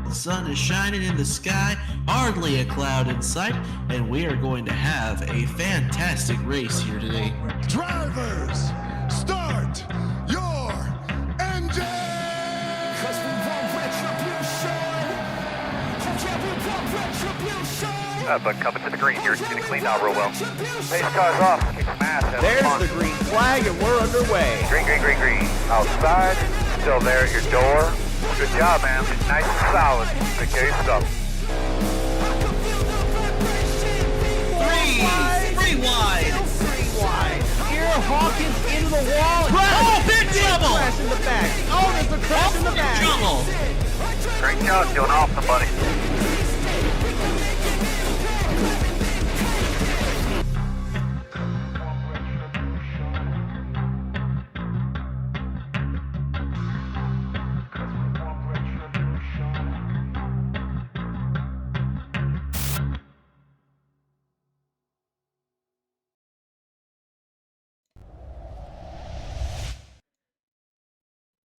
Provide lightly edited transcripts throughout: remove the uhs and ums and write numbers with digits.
The sun is shining in the sky, hardly a cloud in sight, and we are going to have a fantastic race here today. Drivers, start your engine! Cause we want retribution. Yeah, we want retribution. But coming to the green here, it's getting cleaned out real well. Pace car's off, kick some ass. There's the green flag and we're underway. Green, green, green, green. Outside, still there at your door. Good job, man. Nice and solid. Take care of your stuff. Three wide. Here, Hawkins into the wall. Oh, big trouble! Crash in the back. Oh, there's a crash in the back. Trouble. Great job, doing awesome, buddy.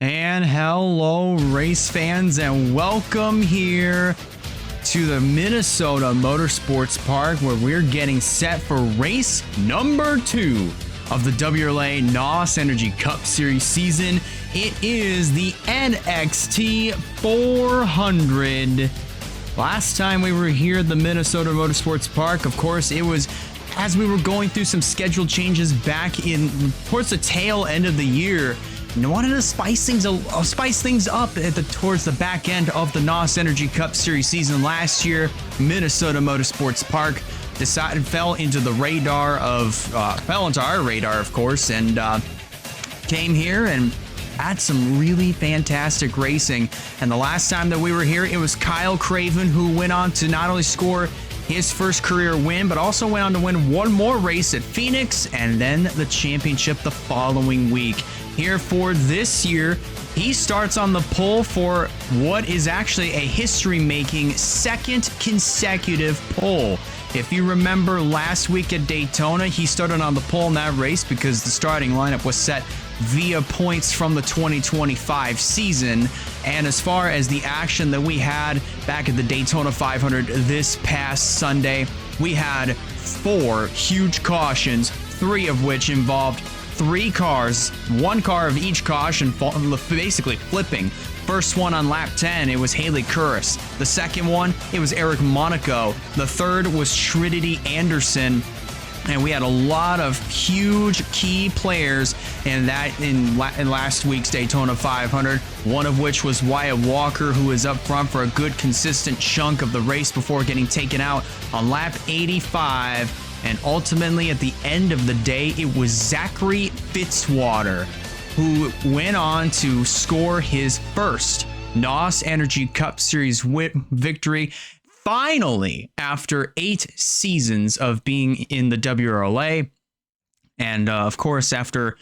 And hello, race fans, and welcome here to the Minnesota Motorsports Park, where we're getting set for race number 2 of the WRLA NOS Energy Cup Series season. It is the NXT 400. Last time we were here at the Minnesota Motorsports Park, of course, it was as we were going through some schedule changes back in towards the tail end of the year. And I wanted to spice things up towards the back end of the NOS Energy Cup Series season last year. Minnesota Motorsports Park fell into our radar, of course, and came here and had some really fantastic racing. And the last time that we were here, it was Kyle Craven who went on to not only score his first career win, but also went on to win one more race at Phoenix and then the championship the following week. Here for this year, he starts on the pole for what is actually a history-making second consecutive pole. If you remember last week at Daytona, he started on the pole in that race because the starting lineup was set via points from the 2025 season. And as far as the action that we had back at the Daytona 500 this past Sunday, we had 4 huge cautions, 3 of which involved 3 cars, 1 car of each caution basically flipping. First one on lap 10, it was Haley Curris. The second one, it was Eric Monaco. The third was Trinity Anderson. And we had a lot of huge key players in last week's Daytona 500, one of which was Wyatt Walker, who was up front for a good consistent chunk of the race before getting taken out on lap 85. And ultimately, at the end of the day, it was Zachary Fitzwater who went on to score his first NOS Energy Cup Series victory. Finally, after 8 seasons of being in the WRLA, and of course, after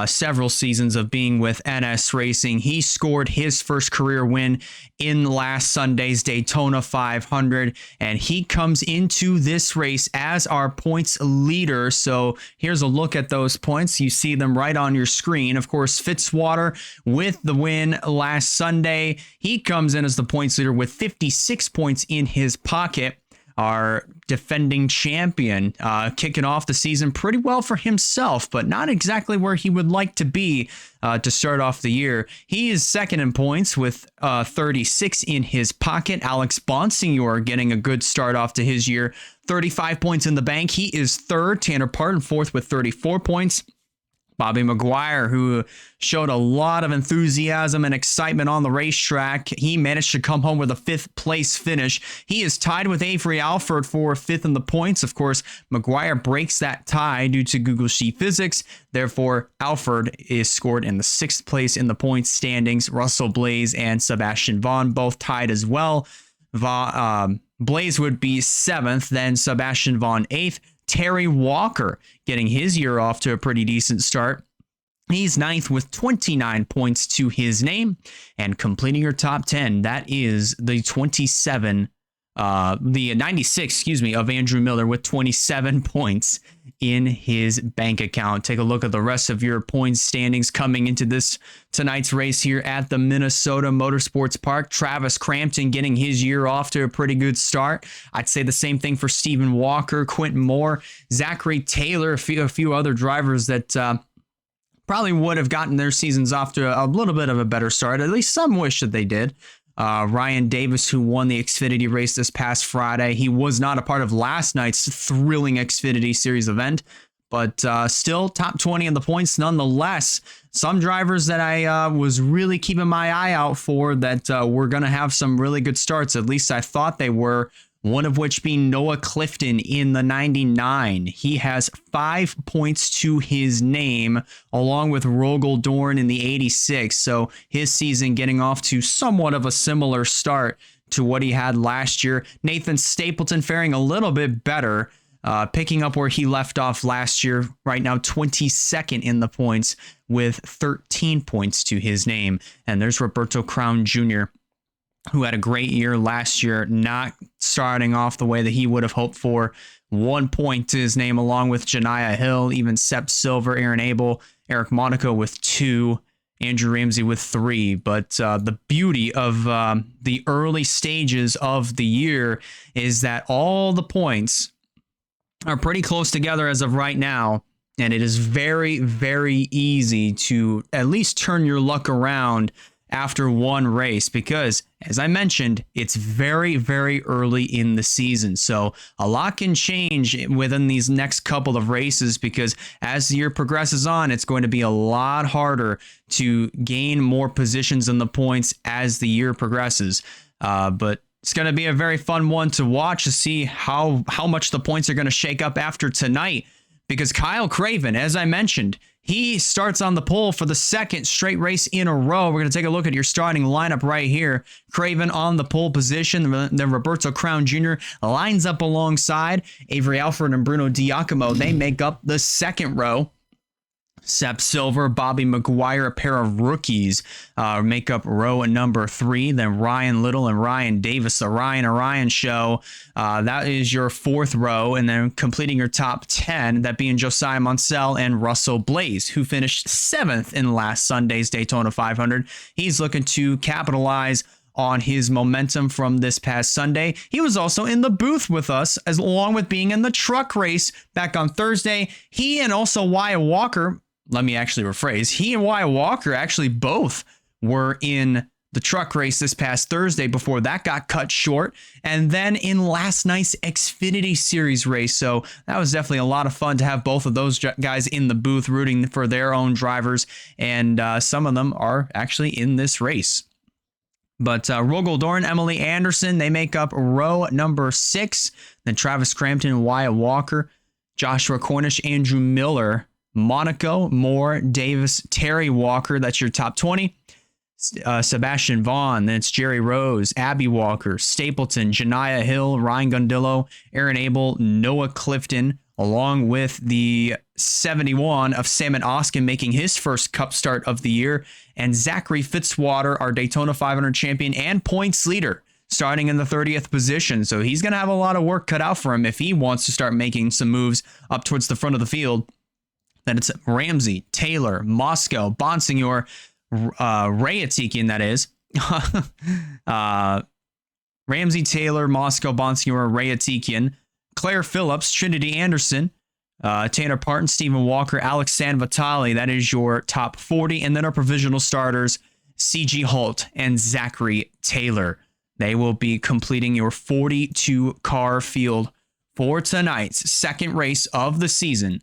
several seasons of being with NS Racing, he scored his first career win in last Sunday's Daytona 500, and he comes into this race as our points leader. So here's a look at those points. You see them right on your screen. Of course, Fitzwater with the win last Sunday. He comes in as the points leader with 56 points in his pocket. Our defending champion, kicking off the season pretty well for himself, but not exactly where he would like to be to start off the year. He is second in points with 36 in his pocket. Alex Bonsignor getting a good start off to his year, 35 points in the bank. He is third. Tanner Parton fourth with 34 points. Bobby McGuire, who showed a lot of enthusiasm and excitement on the racetrack, he managed to come home with a 5th place finish. He is tied with Avery Alford for 5th in the points. Of course, McGuire breaks that tie due to Google Sheet Physics. Therefore, Alford is scored in the 6th place in the points standings. Russell Blaze and Sebastian Vaughn both tied as well. Blaze would be 7th, then Sebastian Vaughn 8th. Terry Walker getting his year off to a pretty decent start. He's 9th with 29 points to his name. And completing your top 10, that is the 27 the 96, of Andrew Miller with 27 points in his bank account. Take a look at the rest of your points standings coming into this tonight's race here at the Minnesota Motorsports Park. Travis Crampton getting his year off to a pretty good start. I'd say the same thing for Stephen Walker, Quentin Moore, Zachary Taylor, a few other drivers that probably would have gotten their seasons off to a little bit of a better start. At least some wish that they did. Ryan Davis, who won the Xfinity race this past Friday. He was not a part of last night's thrilling Xfinity Series event, but still top 20 in the points nonetheless. Some drivers that I was really keeping my eye out for that were going to have some really good starts. At least I thought they were. One of which being Noah Clifton in the 99. He has 5 points to his name, along with Rogel Dorn in the 86. So his season getting off to somewhat of a similar start to what he had last year. Nathan Stapleton faring a little bit better, picking up where he left off last year. Right now, 22nd in the points with 13 points to his name. And there's Roberto Crown Jr., who had a great year last year, not starting off the way that he would have hoped for. 1 point to his name, along with Janiah Hill, even Sep Silver, Aaron Abel, Eric Monaco with 2, Andrew Ramsey with 3. But the beauty of the early stages of the year is that all the points are pretty close together as of right now. And it is very, very easy to at least turn your luck around after one race, because as I mentioned, it's very, very early in the season. So a lot can change within these next couple of races, because as the year progresses on, it's going to be a lot harder to gain more positions in the points as the year progresses. But it's going to be a very fun one to watch to see how much the points are going to shake up after tonight, because Kyle Craven, as I mentioned, he starts on the pole for the second straight race in a row. We're going to take a look at your starting lineup right here. Craven on the pole position. Then Roberto Crown Jr. lines up alongside Avery Alford and Bruno Diacomo. They make up the second row. Sep Silver, Bobby McGuire, a pair of rookies, make up row number 3. Then Ryan Little and Ryan Davis, the Ryan show. That is your 4th row. And then completing your top 10, that being Josiah Monsell and Russell Blaze, who finished 7th in last Sunday's Daytona 500. He's looking to capitalize on his momentum from this past Sunday. He was also in the booth with us, as along with being in the truck race back on Thursday. He and also Wyatt Walker, let me actually rephrase, he and Wyatt Walker actually both were in the truck race this past Thursday before that got cut short, and then in last night's Xfinity Series race. So that was definitely a lot of fun to have both of those guys in the booth rooting for their own drivers, and some of them are actually in this race. But Rogel Dorn, Emily Anderson, they make up row number 6. Then Travis Crampton, Wyatt Walker, Joshua Cornish, Andrew Miller, Monaco, Moore, Davis, Terry Walker. That's your top 20. Sebastian Vaughn, then it's Jerry Rose, Abby Walker, Stapleton, Janiah Hill, Ryan Gundillo, Aaron Abel, Noah Clifton, along with the 71 of Salmon Oskin making his first Cup start of the year, and Zachary Fitzwater, our Daytona 500 champion and points leader, starting in the 30th position. So he's going to have a lot of work cut out for him if he wants to start making some moves up towards the front of the field. Then it's Ramsey, Taylor, Moscow, Bonsignor, Rayatikian, that is. Ramsey, Taylor, Moscow, Bonsignor, Rayatikian, Claire Phillips, Trinity Anderson, Tanner Parton, Stephen Walker, Alex Sanvitali. That is your top 40. And then our provisional starters, C.G. Holt and Zachary Taylor. They will be completing your 42-car field for tonight's second race of the season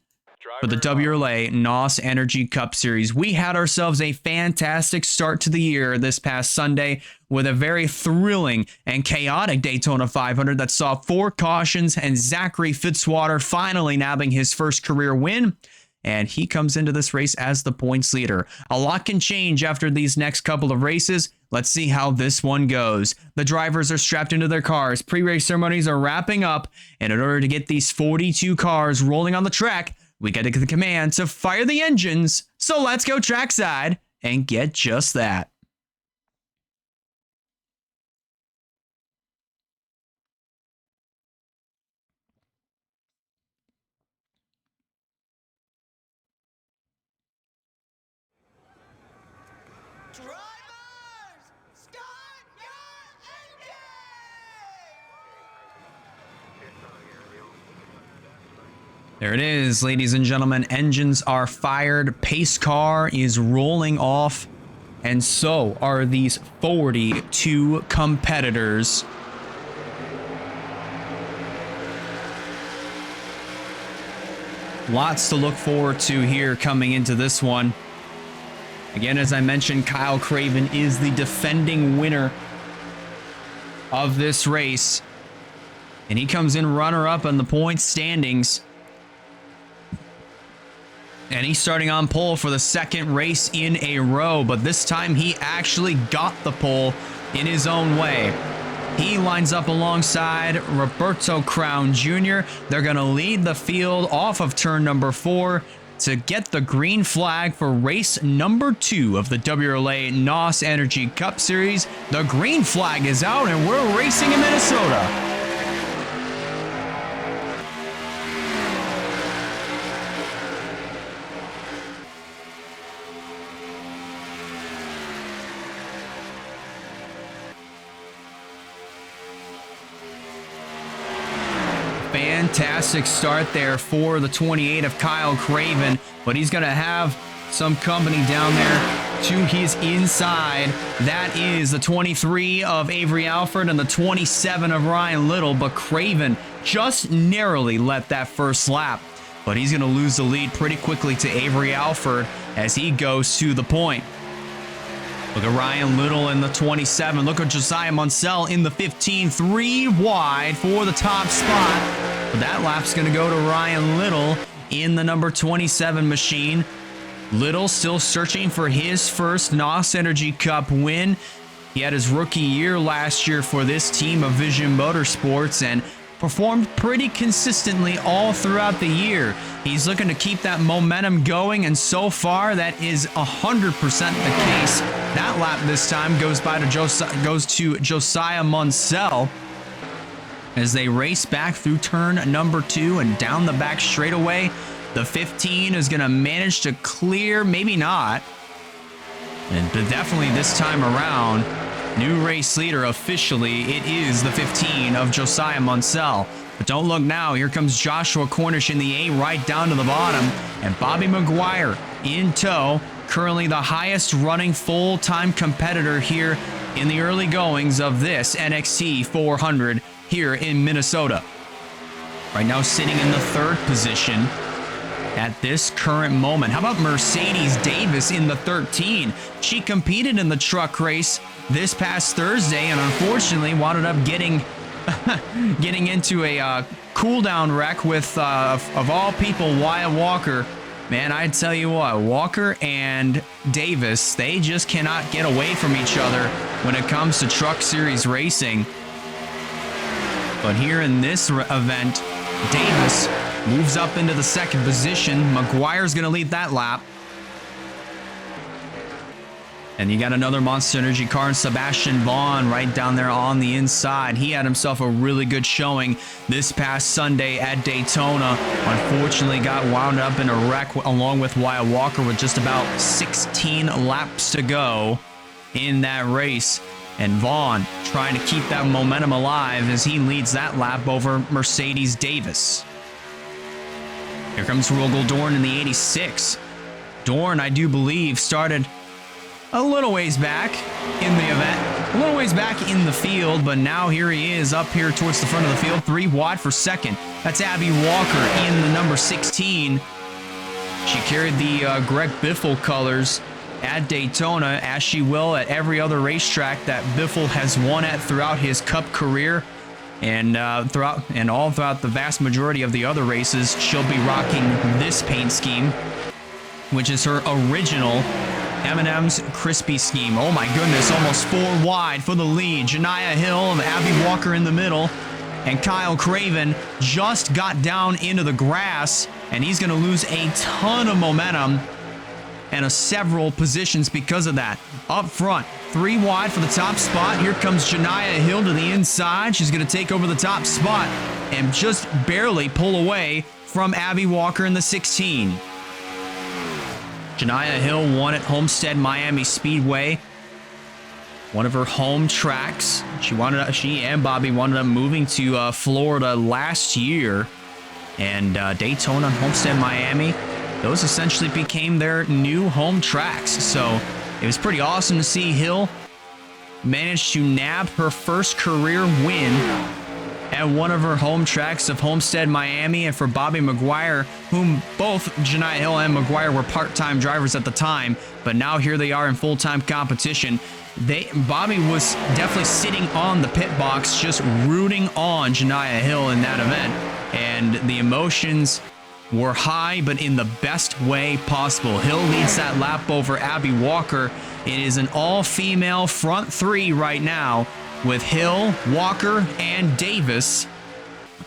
for the WRLA NOS Energy Cup Series. We had ourselves a fantastic start to the year this past Sunday with a very thrilling and chaotic Daytona 500 that saw 4 cautions and Zachary Fitzwater finally nabbing his first career win. And he comes into this race as the points leader. A lot can change after these next couple of races. Let's see how this one goes. The drivers are strapped into their cars. Pre-race ceremonies are wrapping up. And in order to get these 42 cars rolling on the track, we got to get the command to fire the engines. So let's go trackside and get just that. There it is, ladies and gentlemen. Engines are fired. Pace car is rolling off. And so are these 42 competitors. Lots to look forward to here coming into this one. Again, as I mentioned, Kyle Craven is the defending winner of this race. And he comes in runner-up in the points standings. And he's starting on pole for the second race in a row, but this time he actually got the pole in his own way. He lines up alongside Roberto Crown Jr. They're going to lead the field off of turn number 4 to get the green flag for race number 2 of the WRLA NOS Energy Cup Series. The green flag is out and we're racing in Minnesota. Fantastic start there for the 28 of Kyle Craven, but he's going to have some company down there to his inside. That is the 23 of Avery Alford and the 27 of Ryan Little, but Craven just narrowly let that first lap. But he's going to lose the lead pretty quickly to Avery Alford as he goes to the point. Look at Ryan Little in the 27. Look at Josiah Munsell in the 15. 3 wide for the top spot. But that lap's going to go to Ryan Little in the number 27 machine. Little still searching for his first NOS Energy Cup win. He had his rookie year last year for this team of Vision Motorsports and performed pretty consistently all throughout the year. He's looking to keep that momentum going, and so far that is 100% the case. That lap this time goes to Josiah Munsell as they race back through turn number 2 and down the back straightaway. The 15 is going to manage to clear, maybe not. But definitely this time around, new race leader officially, it is the 15 of Josiah Munsell. But don't look now, here comes Joshua Cornish in the 8 right down to the bottom. And Bobby McGuire in tow, currently the highest running full-time competitor here in the early goings of this NXT 400 here in Minnesota. Right now sitting in the 3rd position at this current moment. How about Mercedes Davis in the 13? She competed in the truck race this past Thursday and unfortunately wound up getting into a cool-down wreck with, of all people, Wyatt Walker. Man, I tell you what, Walker and Davis, they just cannot get away from each other when it comes to truck series racing. But here in this event, Davis moves up into the 2nd position. McGuire's going to lead that lap. And you got another Monster Energy car in Sebastian Vaughn right down there on the inside. He had himself a really good showing this past Sunday at Daytona. Unfortunately got wound up in a wreck along with Wyatt Walker with just about 16 laps to go in that race. And Vaughn trying to keep that momentum alive as he leads that lap over Mercedes Davis. Here comes Rogel Dorn in the 86. Dorn, I do believe, started a little ways back in the event, a little ways back in the field, but now here he is up here towards the front of the field, 3 wide for 2nd. That's Abby Walker in the number 16. She carried the Greg Biffle colors at Daytona, as she will at every other racetrack that Biffle has won at throughout his Cup career. And all throughout the vast majority of the other races, she'll be rocking this paint scheme, which is her original M&M's Crispy scheme. Oh my goodness, almost 4 wide for the lead. Janiyah Hill and Abby Walker in the middle. And Kyle Craven just got down into the grass, and he's going to lose a ton of momentum and several positions because of that. Up front, 3 wide for the top spot. Here comes Janiyah Hill to the inside. She's going to take over the top spot and just barely pull away from Abby Walker in the 16. Shania Hill won at Homestead Miami Speedway, one of her home tracks. She and Bobby wanted them moving to Florida last year, and Daytona and Homestead Miami, those essentially became their new home tracks. So it was pretty awesome to see Hill manage to nab her first career win at one of her home tracks of Homestead Miami. And for Bobby McGuire, whom both Shania Hill and McGuire were part-time drivers at the time, but now here they are in full-time competition. Bobby was definitely sitting on the pit box, just rooting on Shania Hill in that event, and the emotions were high, but in the best way possible. Hill leads that lap over Abby Walker. It is an all-female front three right now, with Hill, Walker, and Davis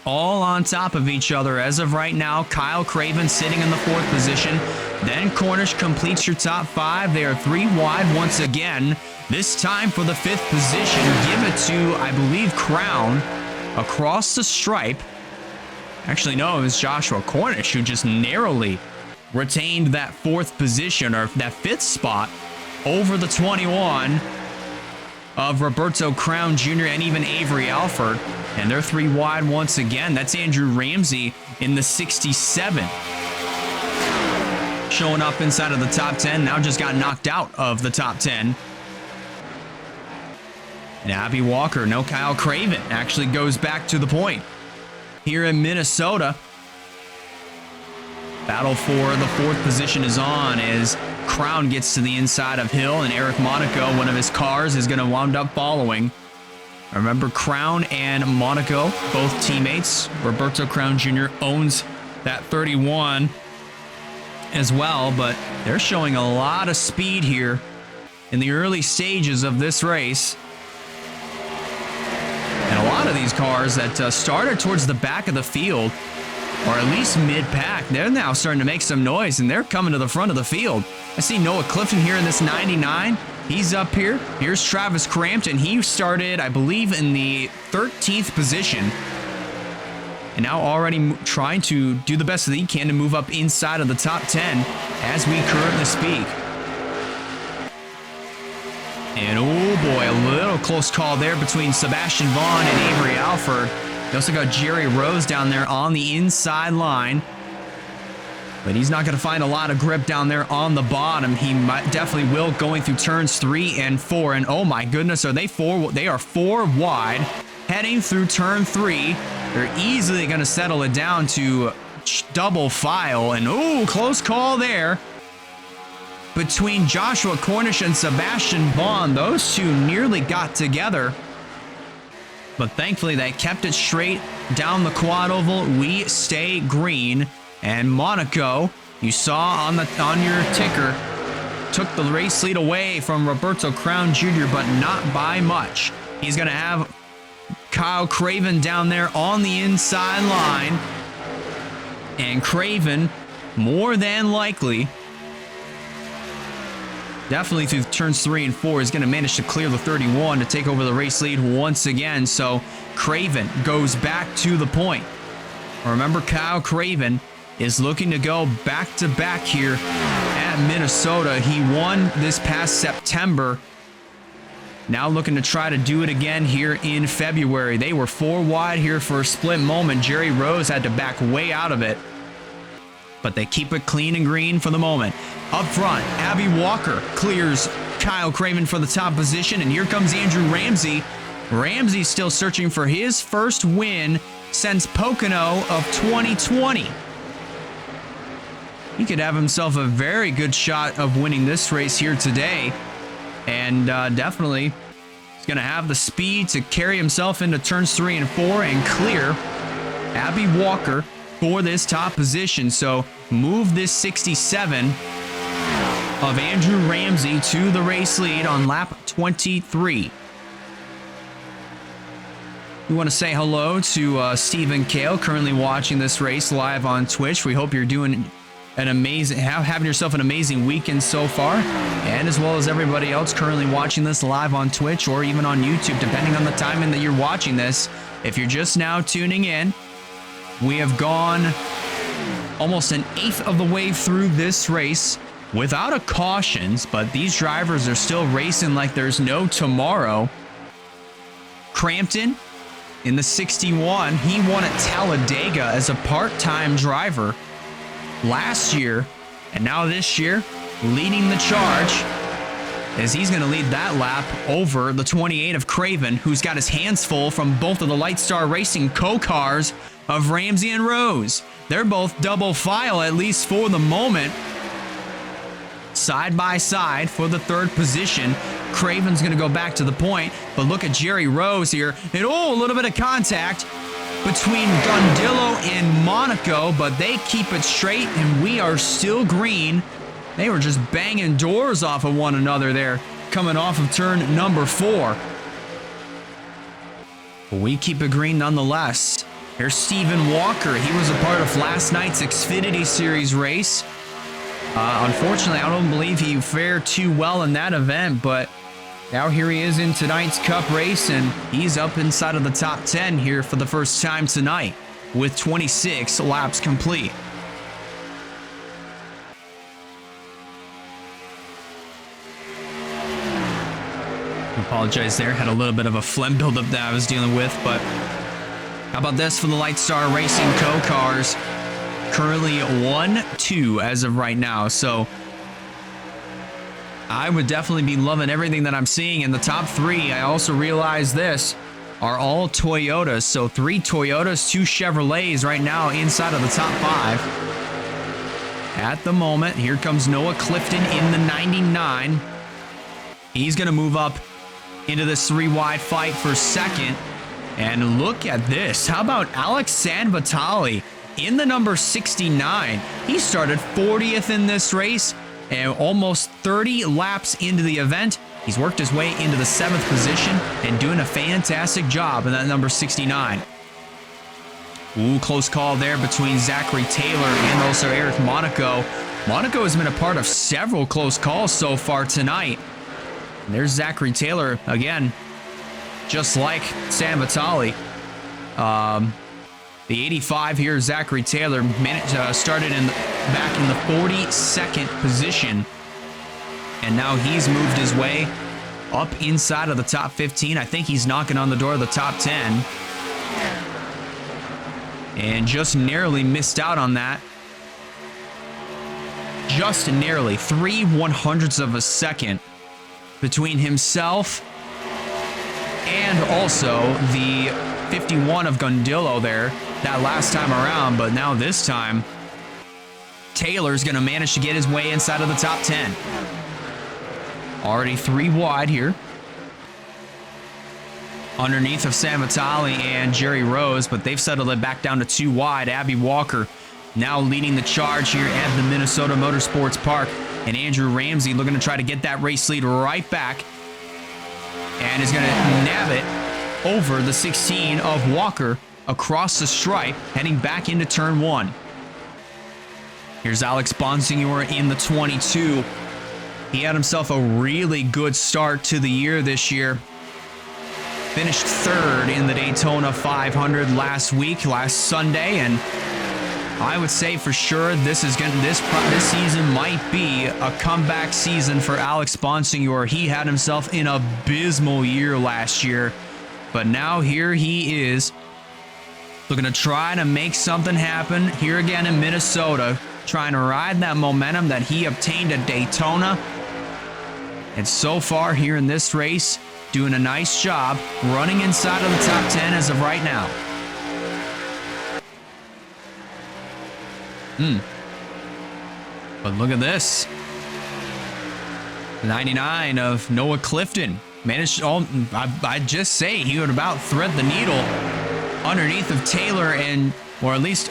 all on top of each other as of right now. Kyle Craven sitting in the 4th position. Then Cornish completes your top 5. They are 3 wide once again. This time for the 5th position, give it to, I believe, Crown across the stripe. Actually, no, it was Joshua Cornish who just narrowly retained that 4th position, or that 5th spot, over the 21 of Roberto Crown Jr. and even Avery Alford. And they're 3 wide once again. That's Andrew Ramsey in the 67. Showing up inside of the top 10. Now just got knocked out of the top 10. And Abby Walker, no Kyle Craven, actually goes back to the point. Here in Minnesota, battle for the 4th position is on as Crown gets to the inside of Hill, and Eric Monaco, one of his cars, is going to wound up following. Remember, Crown and Monaco, both teammates. Roberto Crown Jr. owns that 31 as well, but they're showing a lot of speed here in the early stages of this race. And a lot of these cars that started towards the back of the field, or at least mid-pack, they're now starting to make some noise, and they're coming to the front of the field. I see Noah Clifton here in this 99. He's up here. Here's Travis Crampton. He started, I believe, in the 13th position, and now already trying to do the best that he can to move up inside of the top 10 as we currently speak. And oh boy, a little close call there between Sebastian Vaughn and Avery Alford. You also got Jerry Rose down there on the inside line, but he's not going to find a lot of grip down there on the bottom. He definitely will going through turns 3 and 4. And oh my goodness, are they 4? They are 4 wide heading through turn 3. They're easily going to settle it down to double file. And oh, close call there between Joshua Cornish and Sebastian Vaughn. Those two nearly got together, but thankfully they kept it straight down the quad oval. We stay green. And Monaco, you saw on your ticker, took the race lead away from Roberto Crown Jr., but not by much. He's going to have Kyle Craven down there on the inside line, and Craven, more than likely, definitely through turns 3 and 4, is going to manage to clear the 31 to take over the race lead once again. So Craven goes back to the point. Remember, Kyle Craven is looking to go back-to-back here at Minnesota. He won this past September. Now looking to try to do it again here in February. They were 4 wide here for a split moment. Jerry Rose had to back way out of it, but they keep it clean and green for the moment. Up front, Abby Walker clears Kyle Craven for the top position, and here comes Andrew Ramsey. Ramsey still searching for his first win since Pocono of 2020. He could have himself a very good shot of winning this race here today, and definitely he's going to have the speed to carry himself into turns 3 and 4 and clear Abby Walker for this top position. So move this 67 of Andrew Ramsey to the race lead on lap 23. We want to say hello to Stephen Kale, currently watching this race live on Twitch. We hope you're doing having yourself an amazing weekend so far, and as well as everybody else currently watching this live on Twitch or even on YouTube, depending on the timing that you're watching this. If you're just now tuning in, we have gone almost an eighth of the way through this race. without a cautions, but these drivers are still racing like there's no tomorrow. Crampton in the 61, he won at Talladega as a part-time driver last year, and now this year leading the charge as he's going to lead that lap over the 28 of Craven, who's got his hands full from both of the Lightstar Racing co-cars of Ramsey and Rose. They're both double file, at least for the moment, side by side for the third position. Craven's going to go back to the point, but look at Jerry Rose here. And a little bit of contact between Gundillo and Monaco, but they keep it straight, and we are still green. They were just banging doors off of one another there, coming off of turn number 4. But we keep it green nonetheless. Here's Stephen Walker. He was a part of last night's Xfinity Series race. Unfortunately, I don't believe he fared too well in that event, but now here he is in tonight's Cup race, and he's up inside of the top 10 here for the first time tonight with 26 laps complete. I apologize there. Had a little bit of a phlegm buildup that I was dealing with, but how about this for the Lightstar Racing co-cars? Currently 1-2 as of right now, so I would definitely be loving everything that I'm seeing. In the top 3, I also realize this, are all Toyotas. So 3 Toyotas, 2 Chevrolets right now inside of the top 5. At the moment, here comes Noah Clifton in the 99. He's going to move up into this 3-wide fight for second. And look at this. How about Alex Sanvitali in the number 69? He started 40th in this race and almost 30 laps into the event. He's worked his way into the 7th position and doing a fantastic job in that number 69. Ooh, close call there between Zachary Taylor and also Eric Monaco. Monaco has been a part of several close calls so far tonight. And there's Zachary Taylor again, just like Sanvitali. The 85 here, Zachary Taylor, started back in the 42nd position. And now he's moved his way up inside of the top 15. I think he's knocking on the door of the top 10. And just narrowly missed out on that. Just narrowly, 3/100ths of a second between himself and also the 51 of Gundillo there that last time around. But now this time, Taylor's going to manage to get his way inside of the top 10. Already 3 wide here. Underneath of Sanvitali and Jerry Rose, but they've settled it back down to 2 wide. Abby Walker now leading the charge here at the Minnesota Motorsports Park. And Andrew Ramsey looking to try to get that race lead right back. And is going to nab it over the 16 of Walker across the stripe, heading back into turn 1. Here's Alex Bonsignor in the 22. He had himself a really good start to the year this year. Finished 3rd in the Daytona 500 last Sunday, and I would say for sure this season might be a comeback season for Alex Bonsignor. He had himself an abysmal year last year, but now here he is looking to try to make something happen here again in Minnesota, trying to ride that momentum that he obtained at Daytona. And so far here in this race, doing a nice job running inside of the top 10 as of right now. But look at this. 99 of Noah Clifton. Managed I'd just say he would about thread the needle underneath of Taylor, or at least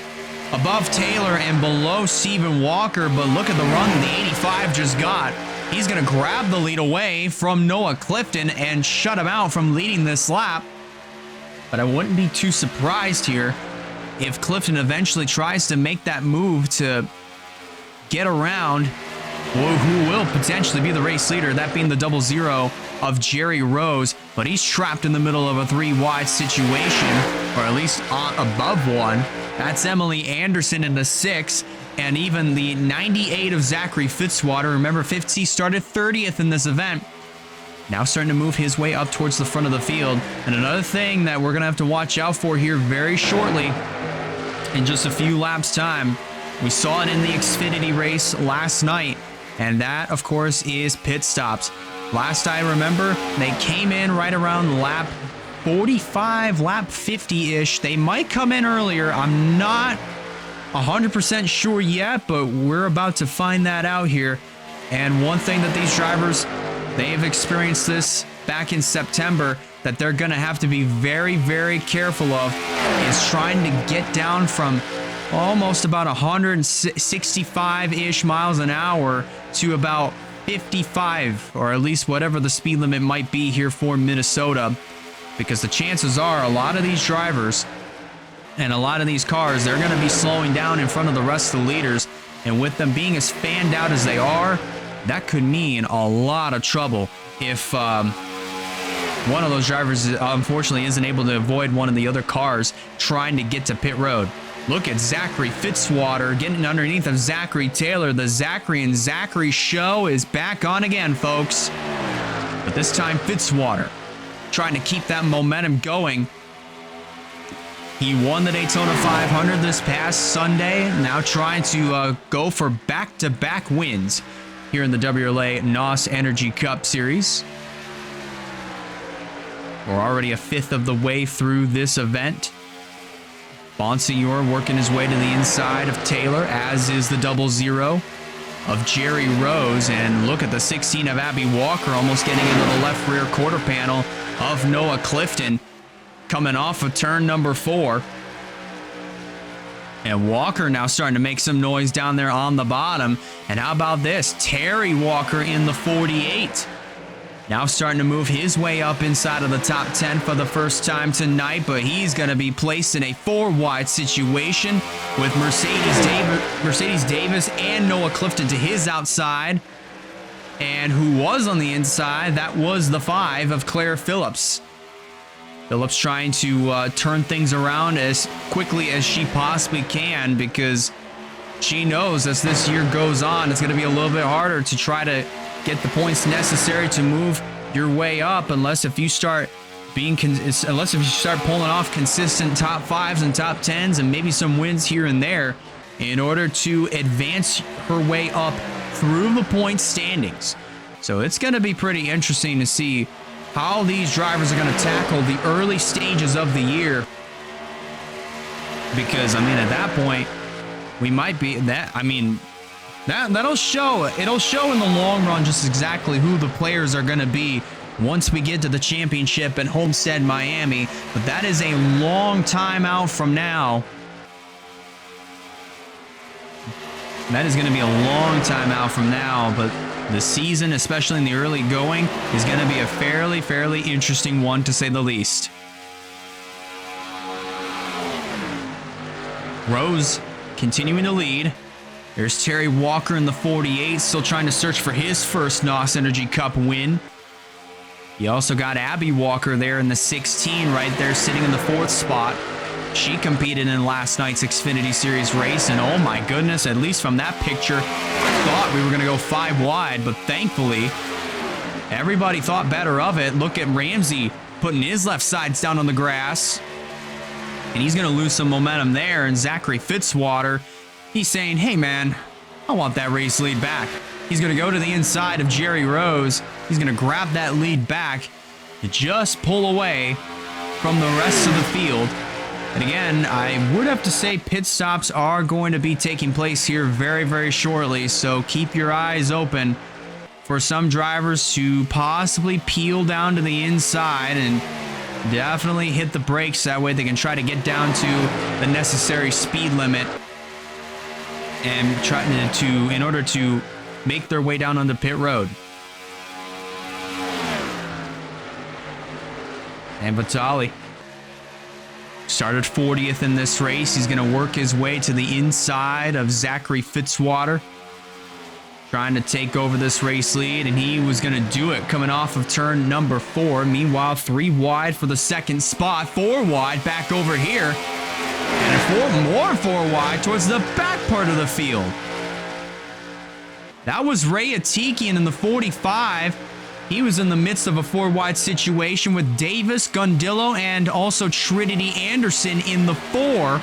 above Taylor and below Stephen Walker. But look at the run the 85 just got. He's going to grab the lead away from Noah Clifton and shut him out from leading this lap. But I wouldn't be too surprised here if Clifton eventually tries to make that move to get around who will potentially be the race leader, that being the 00 of Jerry Rose. But he's trapped in the middle of a 3-wide situation, or at least above one. That's Emily Anderson in the 6. and even the 98 of Zachary Fitzwater. Remember, Fitzy started 30th in this event. Now starting to move his way up towards the front of the field. And another thing that we're going to have to watch out for here very shortly, in just a few laps time, we saw it in the Xfinity race last night, and that, of course, is pit stops. Last I remember, they came in right around lap 45, lap 50-ish. They might come in earlier. I'm not 100% sure yet, but we're about to find that out here. And one thing that these drivers, they've experienced this back in September, that they're going to have to be very, very careful of, is trying to get down from almost about 165-ish miles an hour to about 55, or at least whatever the speed limit might be here for Minnesota, because the chances are a lot of these drivers and a lot of these cars, they're going to be slowing down in front of the rest of the leaders, and with them being as fanned out as they are, that could mean a lot of trouble if one of those drivers unfortunately isn't able to avoid one of the other cars trying to get to pit road. Look at Zachary Fitzwater getting underneath of Zachary Taylor. The Zachary and Zachary show is back on again, folks. But this time, Fitzwater trying to keep that momentum going. He won the Daytona 500 this past Sunday, now trying to go for back-to-back wins here in the WRLA NOS Energy Cup Series. We're already a fifth of the way through this event. Bonsignor working his way to the inside of Taylor, as is the 00 of Jerry Rose. And look at the 16 of Abby Walker almost getting into the left rear quarter panel of Noah Clifton, coming off of turn number 4. And Walker now starting to make some noise down there on the bottom. And how about this? Terry Walker in the 48. Now starting to move his way up inside of the top 10 for the first time tonight, but he's going to be placed in a 4-wide situation with Mercedes Davis and Noah Clifton to his outside. And who was on the inside? That was the 5 of Claire Phillips. Phillips trying to turn things around as quickly as she possibly can, because she knows as this year goes on, it's going to be a little bit harder to try to get the points necessary to move your way up, unless if you start pulling off consistent top 5s and top 10s and maybe some wins here and there in order to advance her way up through the point standings. So it's going to be pretty interesting to see how these drivers are going to tackle the early stages of the year, because I mean, at that point we might be that'll show. It'll show in the long run just exactly who the players are going to be once we get to the championship at Homestead, Miami. But that is a long time out from now. That is going to be a long time out from now, but the season, especially in the early going, is going to be a fairly interesting one, to say the least. Rose continuing to lead. There's Terry Walker in the 48, still trying to search for his first NOS Energy Cup win. You also got Abby Walker there in the 16, right there sitting in the 4th spot. She competed in last night's Xfinity Series race, and oh my goodness, at least from that picture, I thought we were going to go 5 wide, but thankfully, everybody thought better of it. Look at Ramsey putting his left sides down on the grass, and he's going to lose some momentum there, and Zachary Fitzwater, he's saying, hey man, I want that race lead back. He's going to go to the inside of Jerry Rose. He's going to grab that lead back to just pull away from the rest of the field. And again, I would have to say pit stops are going to be taking place here very shortly. So keep your eyes open for some drivers to possibly peel down to the inside and definitely hit the brakes. That way they can try to get down to the necessary speed limit and try to, in order to make their way down onto pit road. And Vitali started 40th in this race. He's going to work his way to the inside of Zachary Fitzwater, trying to take over this race lead, and he was going to do it coming off of turn number 4. Meanwhile, 3 wide for the second spot, 4 wide back over here. And more four wide towards the back part of the field. That was Ray Atikian in the 45. He was in the midst of a four wide situation with Davis, Gundillo, and also Trinity Anderson in the 4.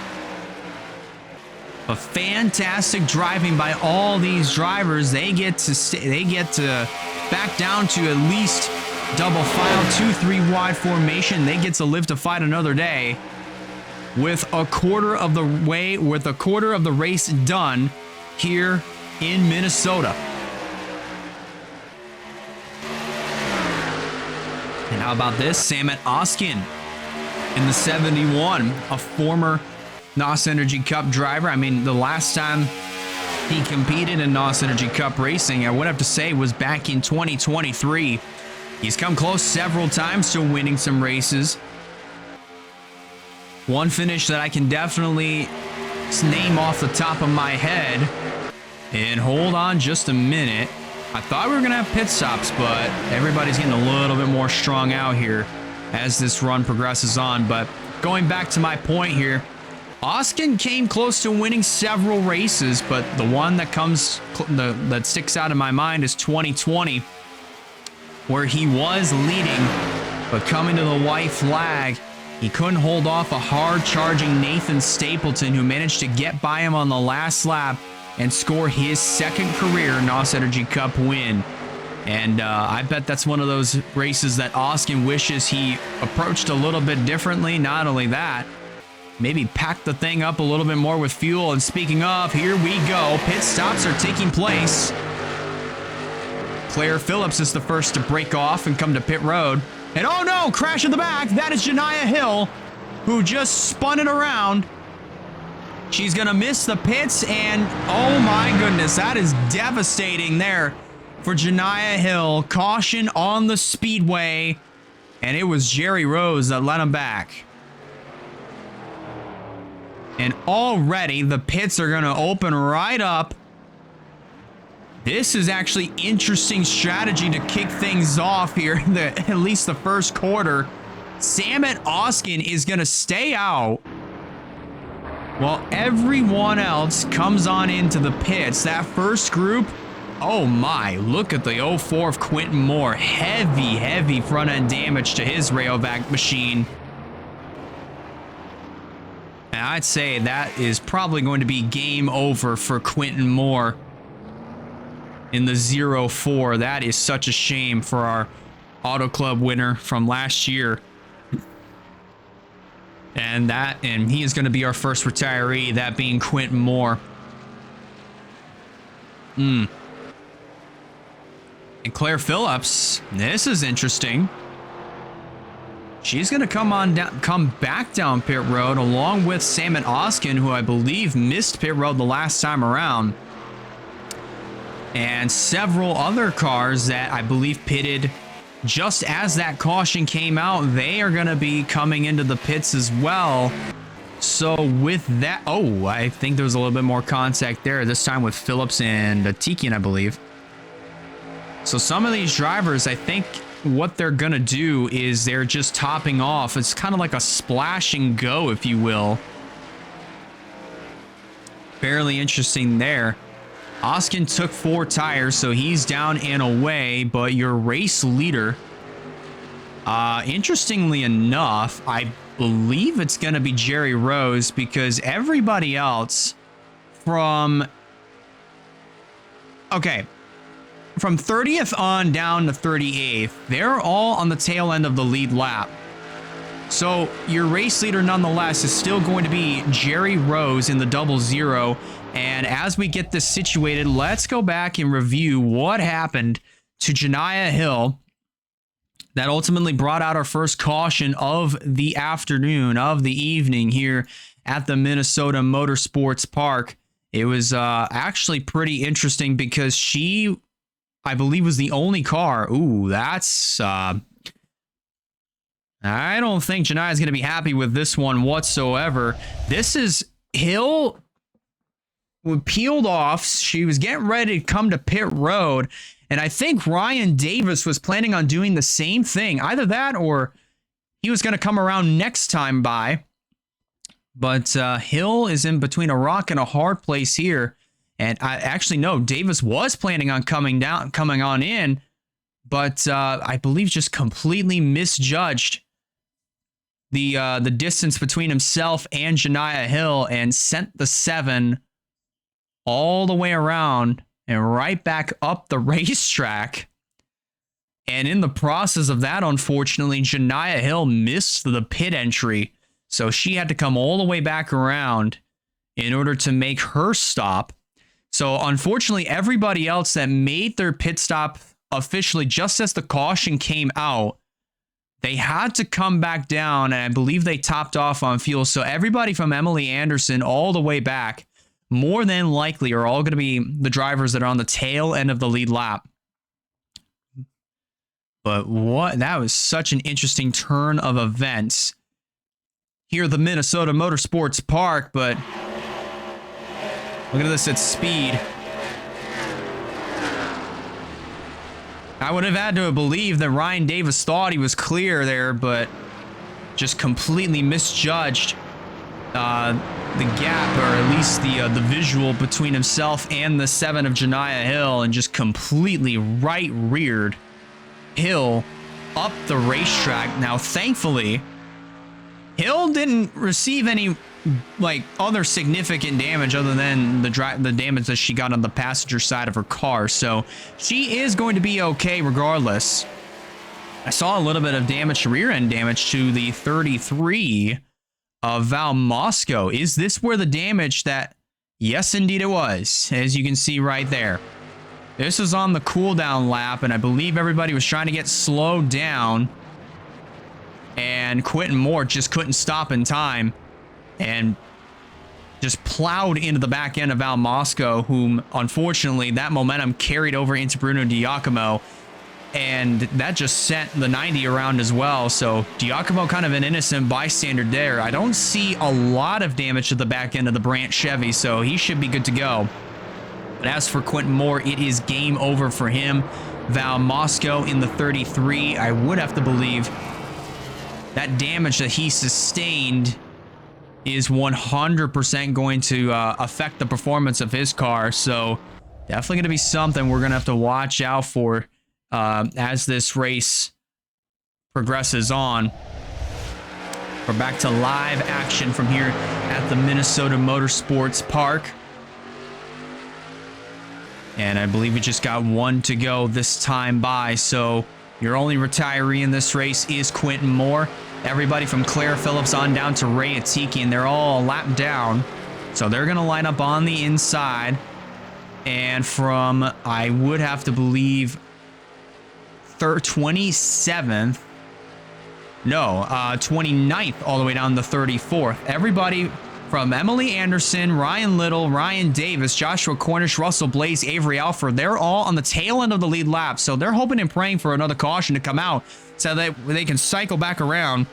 A fantastic driving by all these drivers. They get to back down to at least double file, 2-3 wide formation. They get to live to fight another day with a quarter of the race done here in Minnesota. And how about this? Samet Oskin in the 71, a former NOS Energy Cup driver. I mean, the last time he competed in NOS Energy Cup racing, I would have to say, was back in 2023. He's come close several times to winning some races. One finish that I can definitely name off the top of my head. And hold on just a minute. I thought we were going to have pit stops, but everybody's getting a little bit more strung out here as this run progresses on. But going back to my point here, Oskin came close to winning several races, but the one that that sticks out in my mind is 2020, where he was leading, but coming to the white flag, he couldn't hold off a hard-charging Nathan Stapleton, who managed to get by him on the last lap and score his second career NOS Energy Cup win. And I bet that's one of those races that Oskin wishes he approached a little bit differently. Not only that, maybe pack the thing up a little bit more with fuel. And speaking of, here we go. Pit stops are taking place. Claire Phillips is the first to break off and come to pit road. And oh no, crash in the back. That is Janiah Hill, who just spun it around. She's going to miss the pits, and oh my goodness, that is devastating there for Janiah Hill. Caution on the speedway, and it was Jerry Rose that let him back. And already the pits are going to open right up. This is actually interesting strategy to kick things off here, at least the first quarter. Samet Oskin is going to stay out while everyone else comes on into the pits. That first group, oh my, look at the 04 of Quentin Moore. Heavy front-end damage to his Rayovac machine. And I'd say that is probably going to be game over for Quentin Moore in the 04. That is such a shame for our Auto Club winner from last year. And he is going to be our first retiree, that being Quentin Moore. And Claire Phillips, this is interesting. She's going to come back down pit road along with Samet Oskin, who I believe missed pit road the last time around. And several other cars that I believe pitted just as that caution came out. They are going to be coming into the pits as well. So with that, oh, I think there was a little bit more contact there, this time with Phillips and Atikian, I believe. So some of these drivers, I think what they're going to do is they're just topping off. It's kind of like a splash and go, if you will. Fairly interesting there. Oskin took 4 tires, so he's down and away, but your race leader, interestingly enough, I believe it's going to be Jerry Rose, because everybody else from 30th on down to 38th, they're all on the tail end of the lead lap. So your race leader nonetheless is still going to be Jerry Rose in the 00. And as we get this situated, let's go back and review what happened to Janiah Hill that ultimately brought out our first caution of the afternoon, of the evening here at the Minnesota Motorsports Park. It was actually pretty interesting because she, I believe, was the only car. Ooh, that's... I don't think Janiah is going to be happy with this one whatsoever. This is Hill... peeled off. She was getting ready to come to pit road, and I think Ryan Davis was planning on doing the same thing. Either that or he was going to come around next time by. But Hill is in between a rock and a hard place here. And I actually know Davis was planning on coming on in, but I believe just completely misjudged the distance between himself and Janiah Hill and sent the 7 all the way around and right back up the racetrack. And in the process of that, unfortunately, Janiah Hill missed the pit entry. So she had to come all the way back around in order to make her stop. So unfortunately, everybody else that made their pit stop officially just as the caution came out, they had to come back down, and I believe they topped off on fuel. So everybody from Emily Anderson all the way back, more than likely, are all going to be the drivers that are on the tail end of the lead lap. But that was such an interesting turn of events here at the Minnesota Motorsports Park. But look at this at speed. I would have had to believe that Ryan Davis thought he was clear there, but just completely misjudged the gap, or at least the visual between himself and the 7 of Janiah Hill, and just completely right-reared Hill up the racetrack. Now, thankfully, Hill didn't receive any other significant damage other than the damage that she got on the passenger side of her car. So she is going to be okay regardless. I saw a little bit of damage, rear end damage to the 33 of Val Moscow. Is this where the damage that... Yes, indeed it was, as you can see right there. This was on the cooldown lap, and I believe everybody was trying to get slowed down, and Quentin Moore just couldn't stop in time and just plowed into the back end of Val Moscow, whom, unfortunately, that momentum carried over into Bruno Giacomo, and that just sent the 90 around as well. So Giacomo kind of an innocent bystander there. I don't see a lot of damage to the back end of the Brandt Chevy, so he should be good to go. But as for Quentin Moore, it is game over for him. Val Moscow in the 33, I would have to believe that damage that he sustained is 100% going to affect the performance of his car. So definitely going to be something we're going to have to watch out for as this race progresses on. We're back to live action from here at the Minnesota Motorsports Park. And I believe we just got one to go this time by. So your only retiree in this race is Quentin Moore. Everybody from Claire Phillips on down to Ray Atiki, and they're all a lap down. So they're going to line up on the inside. And from, I would have to believe, 27th. No, 29th all the way down to 34th. Everybody from Emily Anderson, Ryan Little, Ryan Davis, Joshua Cornish, Russell Blaze, Avery Alford, they're all on the tail end of the lead lap. So they're hoping and praying for another caution to come out so that they can cycle back around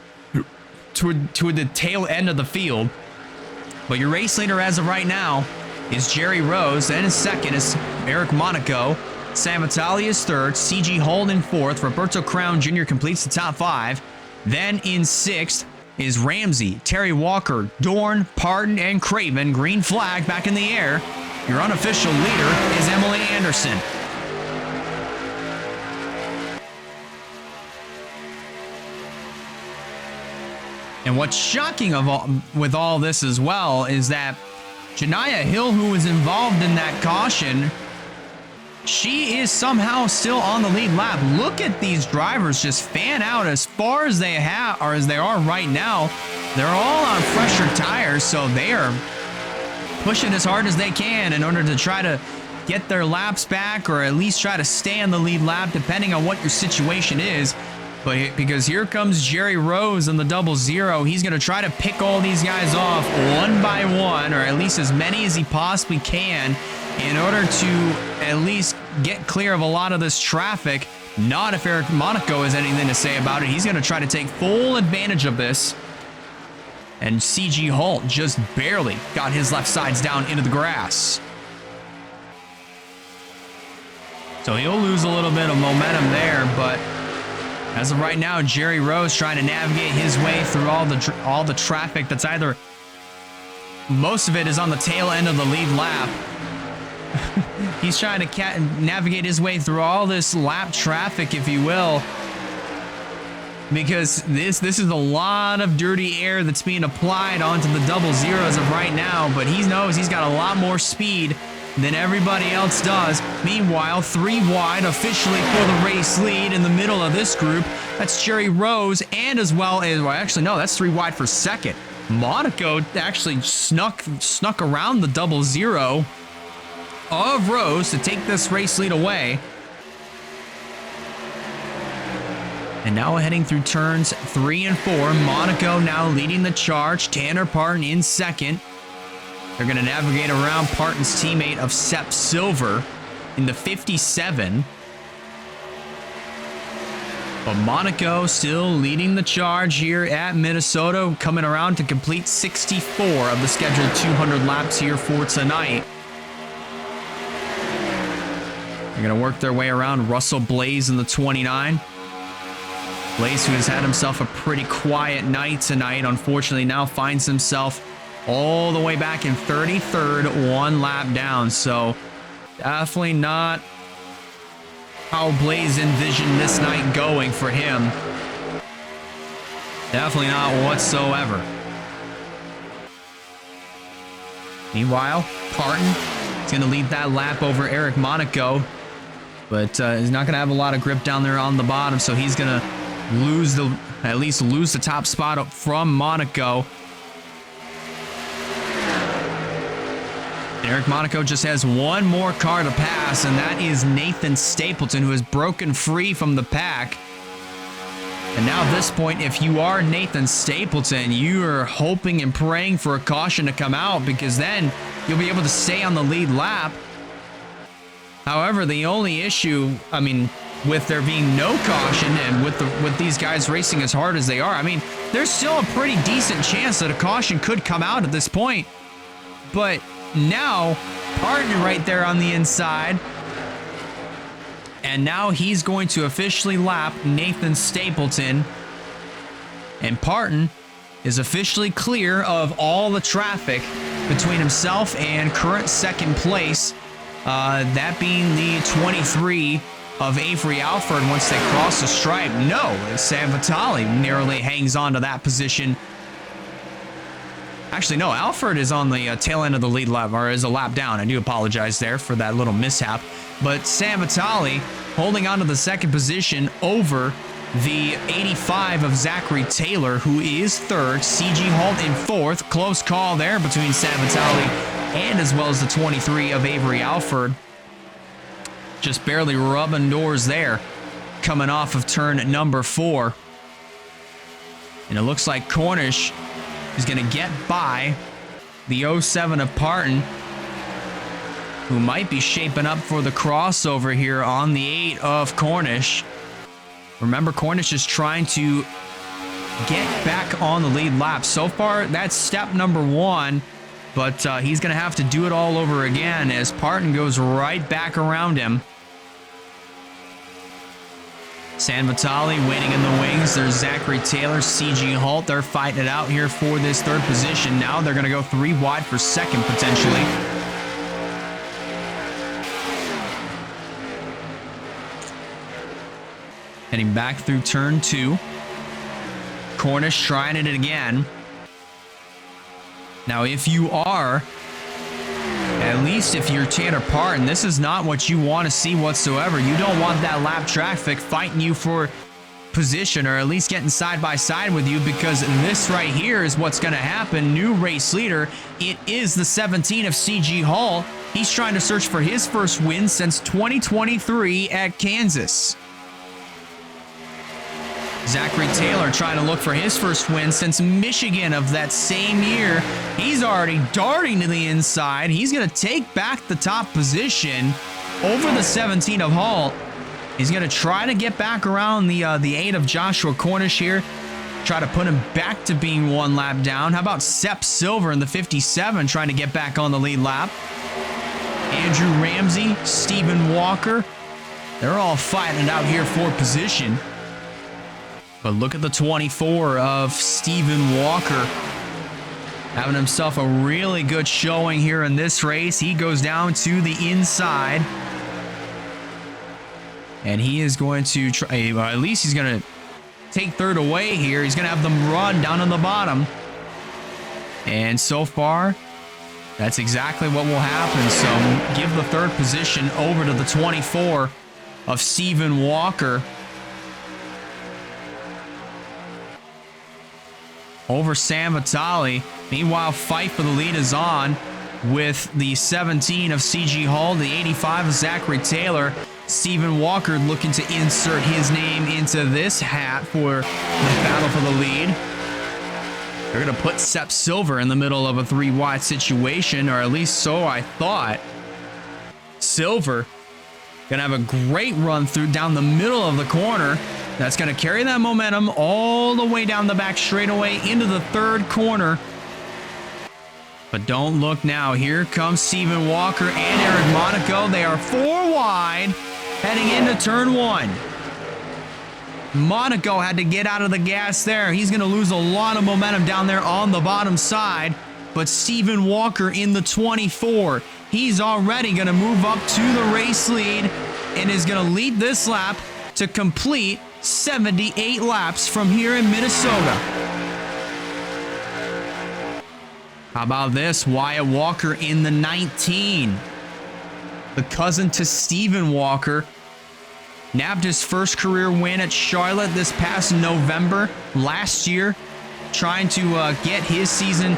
to the tail end of the field. But your race leader as of right now is Jerry Rose. Then in second is Eric Monaco. Sam Vitale is third. CG Holden fourth. Roberto Crown Jr. completes the top 5. Then in sixth is Ramsey, Terry Walker, Dorn, Pardon, and Craven. Green flag back in the air. Your unofficial leader is Emily Anderson. And what's shocking with all this as well is that Janiah Hill, who was involved in that caution, she is somehow still on the lead lap. Look at these drivers just fan out as far as they have, or as they are right now. They're all on fresher tires, so they are pushing as hard as they can in order to try to get their laps back, or at least try to stay on the lead lap, depending on what your situation is. But because here comes Jerry Rose in the 00, he's going to try to pick all these guys off one by one, or at least as many as he possibly can, in order to at least get clear of a lot of this traffic. Not if Eric Monaco has anything to say about it. He's going to try to take full advantage of this. And CG Holt just barely got his left sides down into the grass. So he'll lose a little bit of momentum there, but as of right now, Jerry Rose trying to navigate his way through all the traffic that's either most of it is on the tail end of the lead lap. He's trying to navigate his way through all this lap traffic, if you will, because this is a lot of dirty air that's being applied onto the double zero as of right now, but he knows he's got a lot more speed than everybody else does. Meanwhile, 3 wide officially for the race lead in the middle of this group. That's Jerry Rose, and as well as, well, actually, no, that's 3 wide for second. Monaco actually snuck around the double zero of Rose to take this race lead away. And now heading through turns 3 and 4, Monaco now leading the charge. Tanner Parton in second. They're going to navigate around Parton's teammate of Sepp Silver in the 57. But Monaco still leading the charge here at Minnesota, coming around to complete 64 of the scheduled 200 laps here for tonight. They're going to work their way around Russell Blaze in the 29. Blaze, who has had himself a pretty quiet night tonight, unfortunately now finds himself all the way back in 33rd, 1 lap down. So definitely not how Blaze envisioned this night going for him. Definitely not whatsoever. Meanwhile, Parton is going to lead that lap over Eric Monaco, but he's not going to have a lot of grip down there on the bottom, so he's going to at least lose the top spot up from Monaco. Eric Monaco just has one more car to pass, and that is Nathan Stapleton, who has broken free from the pack. And now at this point, if you are Nathan Stapleton, you are hoping and praying for a caution to come out, because then you'll be able to stay on the lead lap. However, the only issue, I mean, with there being no caution and with these guys racing as hard as they are, I mean, there's still a pretty decent chance that a caution could come out at this point. But now, Parton right there on the inside. And now he's going to officially lap Nathan Stapleton. And Parton is officially clear of all the traffic between himself and current second place. That being the 23 of Avery Alford once they cross the stripe. No, Sam Vitale narrowly hangs on to that position. Actually, no, Alford is on the tail end of the lead lap, or is a lap down. I do apologize there for that little mishap. But Sam Vitale holding on to the second position over the 85 of Zachary Taylor, who is third. CG Holt in fourth. Close call there between Sam Vitale and as well as the 23 of Avery Alford. Just barely rubbing doors there, coming off of turn number 4. And it looks like Cornish is going to get by the 07 of Parton, who might be shaping up for the crossover here on the 8 of Cornish. Remember, Cornish is trying to get back on the lead lap. So far, that's step number 1, but he's going to have to do it all over again as Parton goes right back around him. San Vitale waiting in the wings. There's Zachary Taylor, CG Holt. They're fighting it out here for this third position. Now they're going to go 3 wide for second, potentially. Heading back through turn 2. Cornish trying it again. Now, if you are, at least if you're Tanner Parton, this is not what you want to see whatsoever. You don't want that lap traffic fighting you for position, or at least getting side by side with you, because this right here is what's going to happen. New race leader. It is the 17 of CG Hall. He's trying to search for his first win since 2023 at Kansas. Zachary Taylor trying to look for his first win since Michigan of that same year. He's already darting to the inside. He's going to take back the top position over the 17 of Hall. He's going to try to get back around the 8 of Joshua Cornish here. Try to put him back to being 1 lap down. How about Sepp Silver in the 57 trying to get back on the lead lap? Andrew Ramsey, Stephen Walker. They're all fighting it out here for position. But look at the 24 of Stephen Walker. having himself a really good showing here in this race. He goes down to the inside. And he is going to try, well, at least he's going to take third away here. He's going to have them run down on the bottom. And so far, that's exactly what will happen. So give the third position over to the 24 of Stephen Walker. Over Sam Vitale. Meanwhile, fight for the lead is on with the 17 of CG Hall, the 85 of Zachary Taylor. Stephen Walker looking to insert his name into this hat for the battle for the lead. They're going to put Sepp Silver in the middle of a 3 wide situation, or at least so I thought. Silver going to have a great run through down the middle of the corner. That's going to carry that momentum all the way down the back straightaway into the third corner. But don't look now. Here comes Stephen Walker and Eric Monaco. They are 4 wide heading into turn 1. Monaco had to get out of the gas there. He's going to lose a lot of momentum down there on the bottom side. But Stephen Walker in the 24. He's already going to move up to the race lead and is going to lead this lap to complete 78 laps from here in Minnesota. How about this? Wyatt Walker in the 19. The cousin to Stephen Walker. Nabbed his first career win at Charlotte this past November last year. Trying to get his season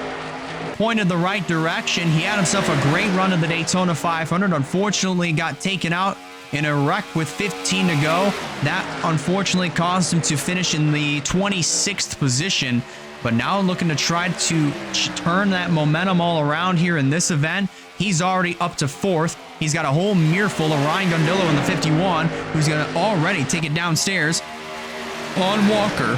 pointed the right direction. He had himself a great run at the Daytona 500. Unfortunately, got taken out in a wreck with 15 to go. That unfortunately caused him to finish in the 26th position. But now looking to try to turn that momentum all around here in this event. He's already up to 4th. He's got a whole mirror full of Ryan Gundillo in the 51, who's going to already take it downstairs on Walker.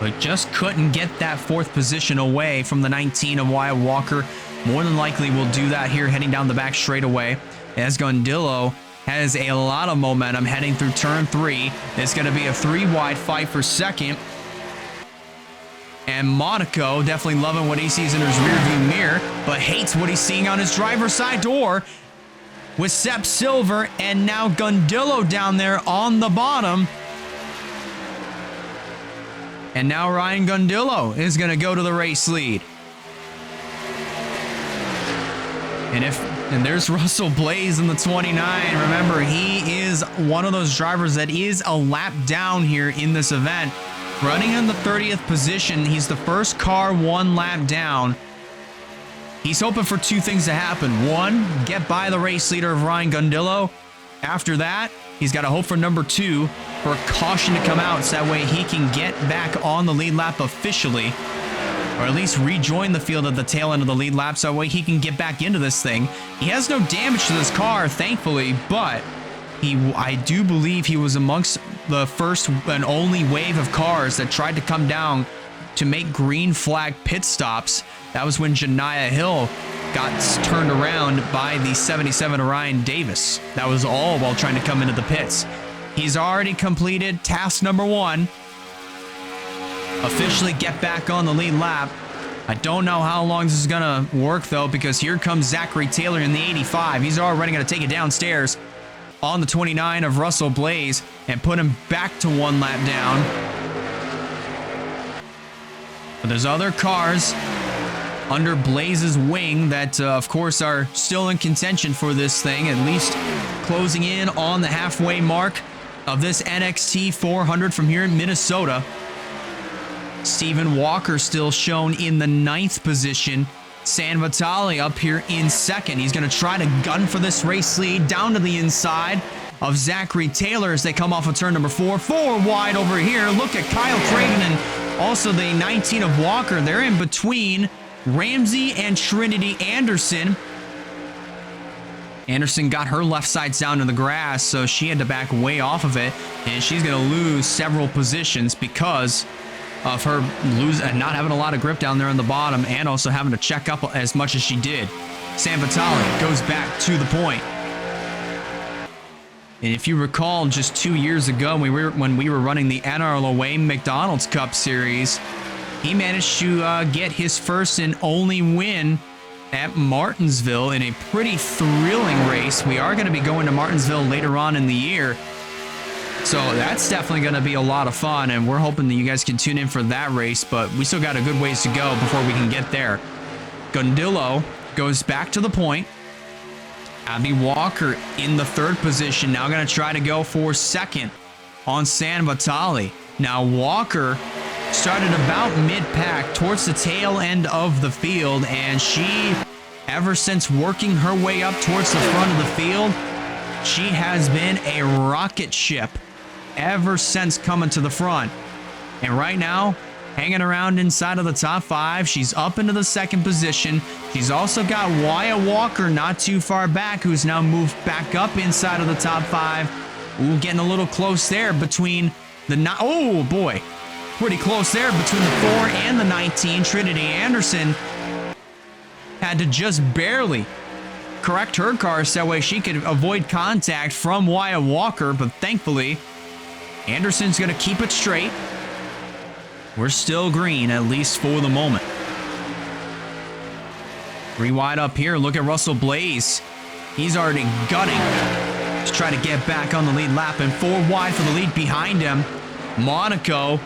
But just couldn't get that 4th position away from the 19 of Wyatt Walker. More than likely will do that here heading down the back straightaway, as Gundillo has a lot of momentum heading through turn 3. It's going to be a 3 wide fight for second. And Monaco definitely loving what he sees in his rearview mirror, but hates what he's seeing on his driver's side door with Sepp Silver and now Gundillo down there on the bottom. And now Ryan Gundillo is going to go to the race lead. And there's Russell Blaze in the 29. Remember, he is one of those drivers that is a lap down here in this event. Running in the 30th position, he's the first car 1 lap down. He's hoping for 2 things to happen. 1, get by the race leader of Ryan Gundillo. After that, he's got to hope for number 2, for a caution to come out, so that way he can get back on the lead lap officially. Or at least rejoin the field at the tail end of the lead lap, so that way he can get back into this thing. He has no damage to this car, thankfully, but I do believe he was amongst the first and only wave of cars that tried to come down to make green flag pit stops. That was when Janiah Hill got turned around by the 77 Ryan Davis. That was all while trying to come into the pits. He's already completed task number 1. Officially get back on the lead lap. I don't know how long this is going to work, though, because here comes Zachary Taylor in the 85. He's already going to take it downstairs on the 29 of Russell Blaze and put him back to 1 lap down. But there's other cars under Blaze's wing that, of course, are still in contention for this thing, at least closing in on the halfway mark of this NXT 400 from here in Minnesota. Stephen Walker still shown in the 9th position. San Vitale up here in 2nd. He's going to try to gun for this race lead down to the inside of Zachary Taylor as they come off of turn number 4. 4 wide over here. Look at Kyle Craven and also the 19 of Walker. They're in between Ramsey and Trinity Anderson. Anderson got her left sides down to the grass, so she had to back way off of it, and she's going to lose several positions because of her not having a lot of grip down there on the bottom and also having to check up as much as she did. San Vitale goes back to the point. And if you recall, just 2 years ago, when we were running the NRLA McDonald's Cup Series, he managed to get his first and only win at Martinsville in a pretty thrilling race. We are going to be going to Martinsville later on in the year, so that's definitely going to be a lot of fun, and we're hoping that you guys can tune in for that race, but we still got a good ways to go before we can get there. Gundillo goes back to the point. Abby Walker in the third position, now going to try to go for second on San Vitale. Now Walker started about mid-pack towards the tail end of the field, and she, ever since working her way up towards the front of the field, she has been a rocket ship ever since coming to the front. And right now, hanging around inside of the top 5. She's up into the second position. She's also got Wyatt Walker not too far back, who's now moved back up inside of the top 5. Ooh, getting a little close there between the... Oh, boy. Pretty close there between the 4 and the 19. Trinity Anderson had to just barely correct her car so that way she could avoid contact from Wyatt Walker, but thankfully, Anderson's going to keep it straight. We're still green, at least for the moment. 3 wide up here. Look at Russell Blaze. He's already gutting to try to get back on the lead lap, and 4 wide for the lead behind him. Monaco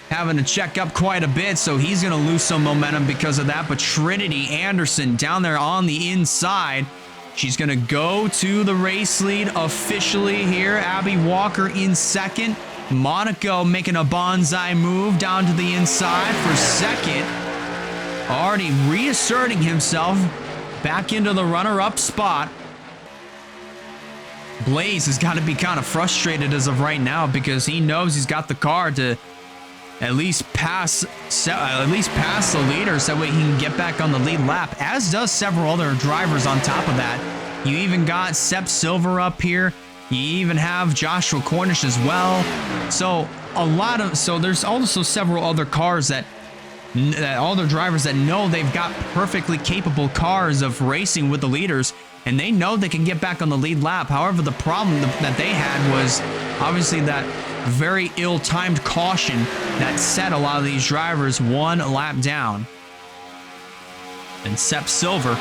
having to check up quite a bit, so he's going to lose some momentum because of that. But Trinity Anderson down there on the inside. She's going to go to the race lead officially here. Abby Walker in second. Monaco making a bonsai move down to the inside for second. Already reasserting himself back into the runner-up spot. Blaze has got to be kind of frustrated as of right now because he knows he's got the car to at least pass the leader so that way he can get back on the lead lap, as does several other drivers on top of that. You even got Sepp Silver up here. You even have Joshua Cornish as well. So there's also several other cars that other drivers that know they've got perfectly capable cars of racing with the leaders, and they know they can get back on the lead lap. However, the problem that they had was obviously that very ill-timed caution that set a lot of these drivers 1 lap down. And Sepp Silver,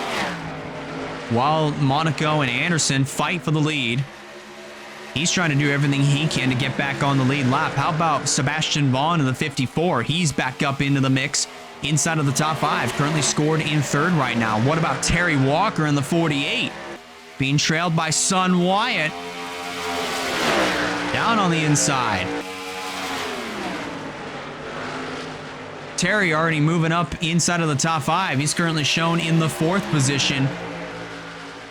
while Monaco and Anderson fight for the lead, he's trying to do everything he can to get back on the lead lap. How about Sebastian Vaughn in the 54? He's back up into the mix inside of the top 5, currently scored in third right now. What about Terry Walker in the 48? Being trailed by Son Wyatt. Down on the inside. Terry already moving up inside of the top 5. He's currently shown in the 4th position.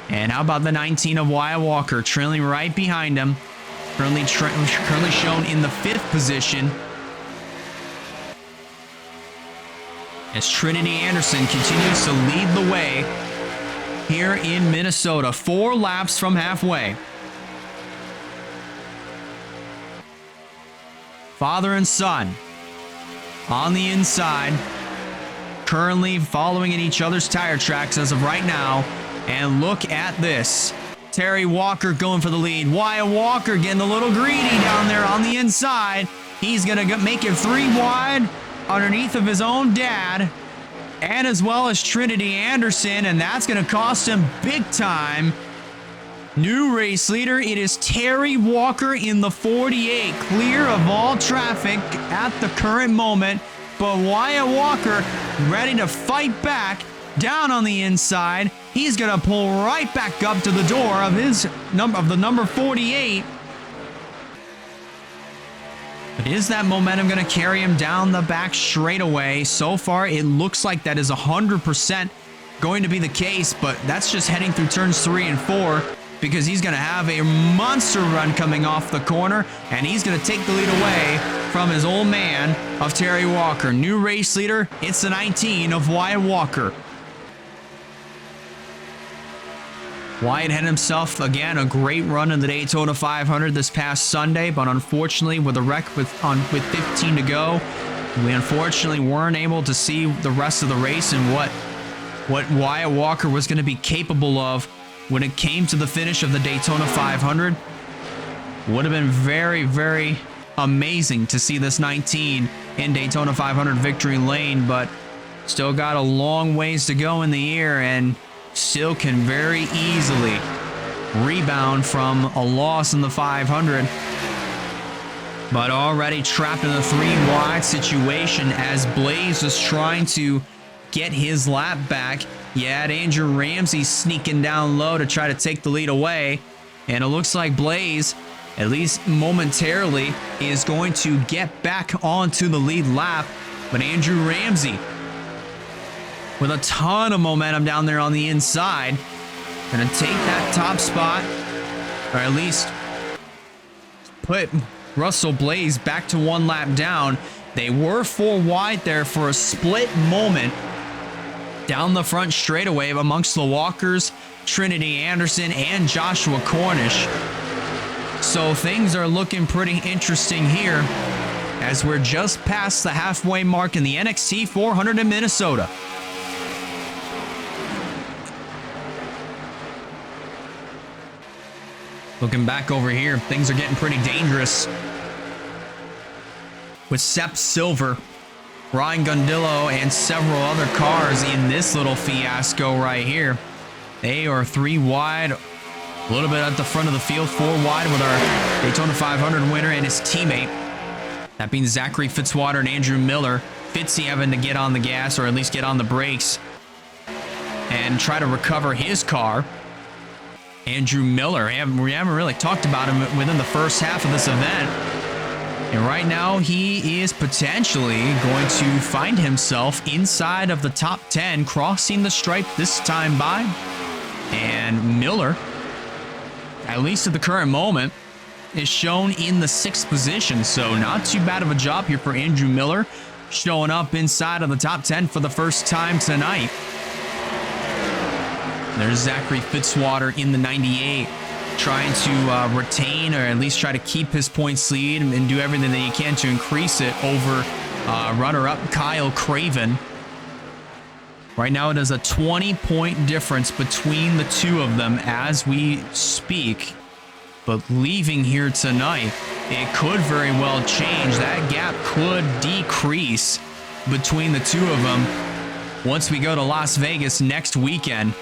And how about the 19 of Wyatt Walker, trailing right behind him. Currently shown in the 5th position. As Trinity Anderson continues to lead the way here in Minnesota. 4 laps from halfway. Father and son on the inside, currently following in each other's tire tracks as of right now. And look at this. Terry Walker going for the lead. Wyatt Walker getting a little greedy down there on the inside. He's going to make it 3 wide underneath of his own dad, and as well as Trinity Anderson, and that's going to cost him big time. New race leader, it is Terry Walker in the 48, clear of all traffic at the current moment, but Wyatt Walker ready to fight back down on the inside. He's going to pull right back up to the door of the number 48. But is that momentum going to carry him down the back straightaway? So far, it looks like that is 100% going to be the case, but that's just heading through turns 3 and 4, because he's going to have a monster run coming off the corner, and he's going to take the lead away from his old man of Terry Walker. New race leader, it's the 19 of Wyatt Walker. Wyatt had himself, again, a great run in the Daytona 500 this past Sunday, but unfortunately, with a wreck with 15 to go, we unfortunately weren't able to see the rest of the race and what Wyatt Walker was going to be capable of when it came to the finish of the Daytona 500. Would have been very, very amazing to see this 19 in Daytona 500 victory lane, but still got a long ways to go in the year and still can very easily rebound from a loss in the 500. But already trapped in a 3 wide situation as Blaze was trying to get his lap back. You had Andrew Ramsey sneaking down low to try to take the lead away. And it looks like Blaze, at least momentarily, is going to get back onto the lead lap. But Andrew Ramsey, with a ton of momentum down there on the inside, gonna take that top spot, or at least put Russell Blaze back to 1 lap down. They were 4 wide there for a split moment down the front straightaway amongst the Walkers, Trinity Anderson, and Joshua Cornish. So things are looking pretty interesting here as we're just past the halfway mark in the NXT 400 in Minnesota. Looking back over here, things are getting pretty dangerous. With Sepp Silver, Ryan Gundillo, and several other cars in this little fiasco right here. They are 3 wide, a little bit at the front of the field, 4 wide with our Daytona 500 winner and his teammate. That being Zachary Fitzwater and Andrew Miller. Fitzy having to get on the gas, or at least get on the brakes, and try to recover his car. Andrew Miller, we haven't really talked about him within the first half of this event. And right now, he is potentially going to find himself inside of the top 10, crossing the stripe this time by. And Miller, at least at the current moment, is shown in the 6th position. So not too bad of a job here for Andrew Miller, showing up inside of the top 10 for the first time tonight. There's Zachary Fitzwater in the 98, trying to retain, or at least try to keep his points lead and do everything that he can to increase it over runner-up Kyle Craven. Right now it is a 20-point difference between the two of them as we speak. But leaving here tonight, it could very well change. That gap could decrease between the two of them once we go to Las Vegas next weekend.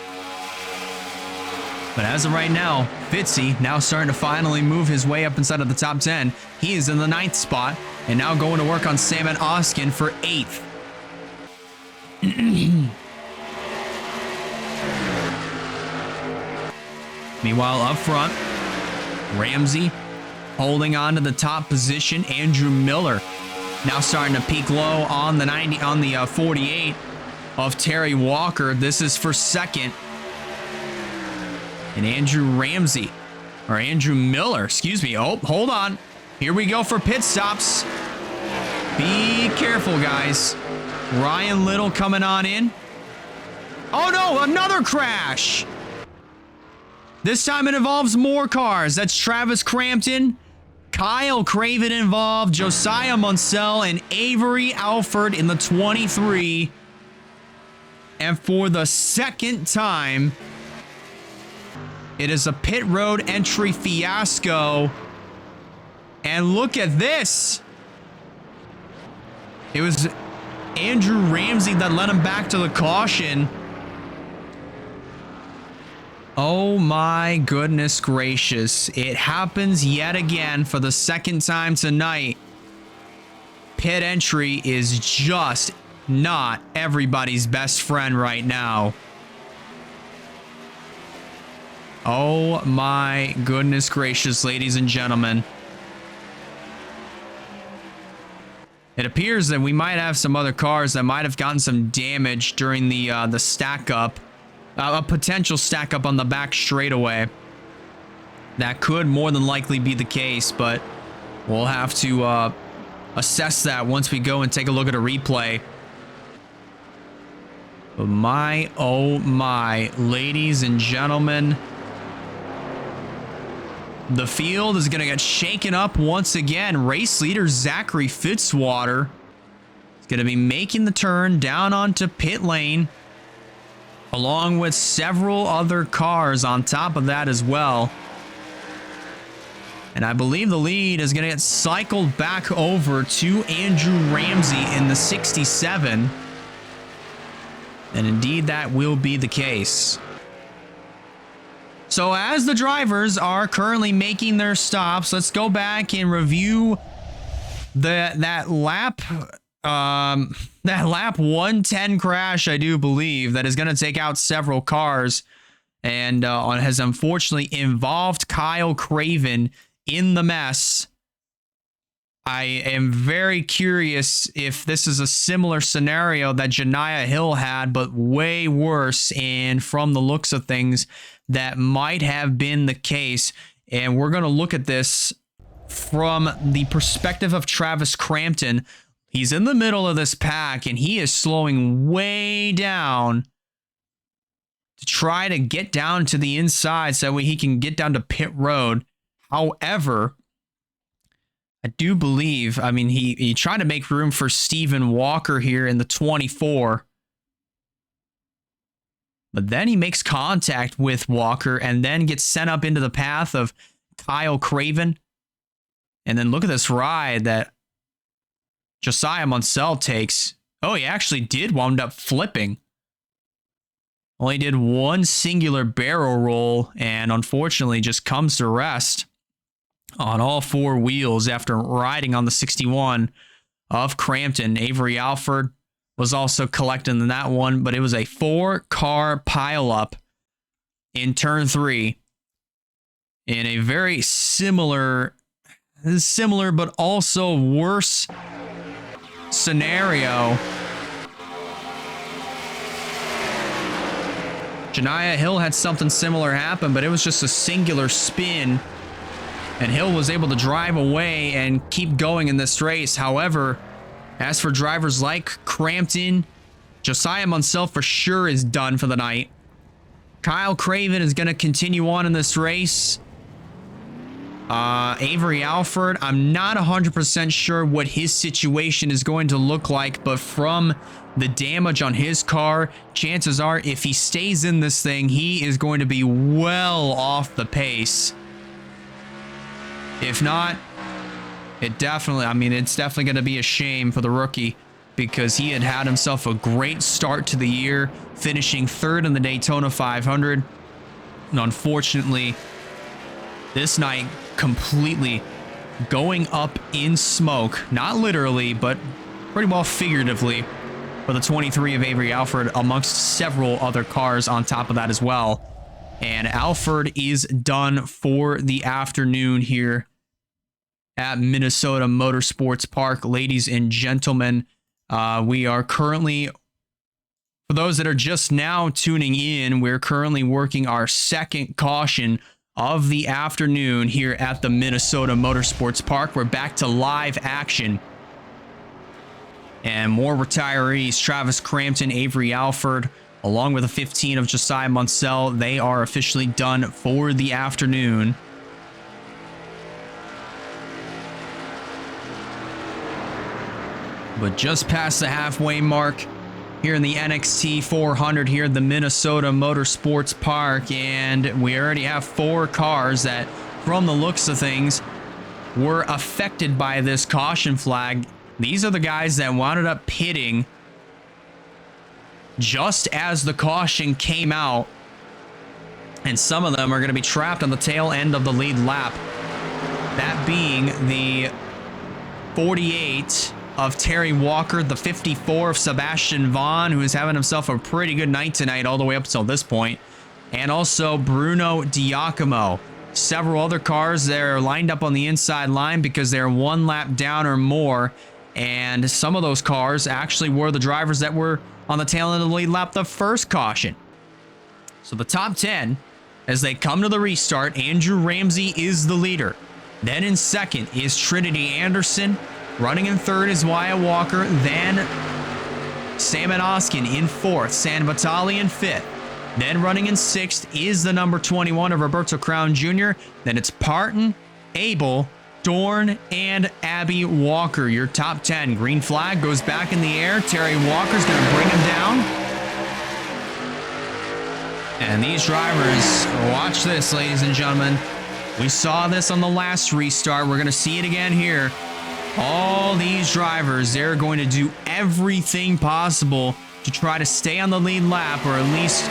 But as of right now, Fitzy now starting to finally move his way up inside of the top 10. He is in the 9th spot and now going to work on Sam Oskin for 8th. Meanwhile, up front, Ramsey holding on to the top position. Andrew Miller now starting to peak low on the 48 of Terry Walker. This is for 2nd. And Andrew Miller, excuse me. Oh, hold on. Here we go for pit stops. Be careful, guys. Ryan Little coming on in. Oh no, another crash. This time it involves more cars. That's Travis Crampton, Kyle Craven involved, Josiah Munsell, and Avery Alford in the 23. And for the 2nd time, it is a pit road entry fiasco. And look at this. It was Andrew Ramsey that led him back to the caution. Oh my goodness gracious. It happens yet again for the 2nd time tonight. Pit entry is just not everybody's best friend right now. Oh my goodness gracious, ladies and gentlemen. It appears that we might have some other cars that might have gotten some damage during the stack up. A potential stack up on the back straightaway. That could more than likely be the case, but we'll have to assess that once we go and take a look at a replay. But my, oh my, ladies and gentlemen. The field is going to get shaken up once again. Race leader Zachary Fitzwater is going to be making the turn down onto pit lane. along with several other cars on top of that as well. And I believe the lead is going to get cycled back over to Andrew Ramsey in the 67. And indeed, that will be the case. So as the drivers are currently making their stops, let's go back and review that lap 110 crash, I do believe, that is going to take out several cars and has unfortunately involved Kyle Craven in the mess. I am very curious if this is a similar scenario that Janiah Hill had, but way worse. And from the looks of things, that might have been the case. And we're going to look at this from the perspective of Travis Crampton. He's in the middle of this pack, and he is slowing way down to try to get down to the inside so that way he can get down to pit road. However, I do believe, I mean, he tried to make room for Stephen Walker here in the 24. But then he makes contact with Walker and then gets sent up into the path of Kyle Craven. And then look at this ride that Josiah Munsell takes. Oh, he actually did wound up flipping. Only did one singular barrel roll and unfortunately just comes to rest on all four wheels after riding on the 61 of Crampton. Avery Alford was also collecting in that one, but it was a 4-car pileup in turn 3 in a very similar but also worse scenario. Janiah Hill had something similar happen, but it was just a singular spin. And Hill was able to drive away and keep going in this race. However, as for drivers like Crampton, Josiah Munsell for sure is done for the night. Kyle Craven is going to continue on in this race. Avery Alford, I'm not 100% sure what his situation is going to look like, but from the damage on his car, chances are if he stays in this thing, he is going to be well off the pace. If not, it's definitely going to be a shame for the rookie because he had himself a great start to the year, finishing 3rd in the Daytona 500. And unfortunately, this night completely going up in smoke, not literally, but pretty well figuratively for the 23 of Avery Alford amongst several other cars on top of that as well. And Alford is done for the afternoon here at Minnesota Motorsports Park. Ladies and gentlemen, we are currently, for those that are just now tuning in, we're currently working our second caution of the afternoon here at the Minnesota Motorsports Park. We're back to live action. And more retirees, Travis Crampton, Avery Alford, along with a 15 of Josiah Munsell, they are officially done for the afternoon. But just past the halfway mark here in the NXT 400 here at the Minnesota Motorsports Park, and we already have 4 cars that, from the looks of things, were affected by this caution flag. These are the guys that wound up pitting just as the caution came out, and some of them are going to be trapped on the tail end of the lead lap. That being the 48 of Terry Walker, the 54 of Sebastian Vaughn, who is having himself a pretty good night tonight all the way up until this point, and also Bruno Diacomo. Several other cars that are lined up on the inside line because they're 1 lap down or more, and some of those cars actually were the drivers that were on the tail end of the lead lap the first caution. So the top 10, as they come to the restart, Andrew Ramsey is the leader. Then in second is Trinity Anderson. Running in third is Wyatt Walker. Then Sam Oskin in fourth. San Vitale in fifth. Then running in sixth is the number 21 of Roberto Crown Jr. Then it's Parton, Abel, Dorn, and Abby Walker. Your top 10. Green flag goes back in the air. Terry Walker's going to bring him down. And these drivers, watch this, ladies and gentlemen. We saw this on the last restart. We're going to see it again here. All these drivers, they're going to do everything possible to try to stay on the lead lap, or at least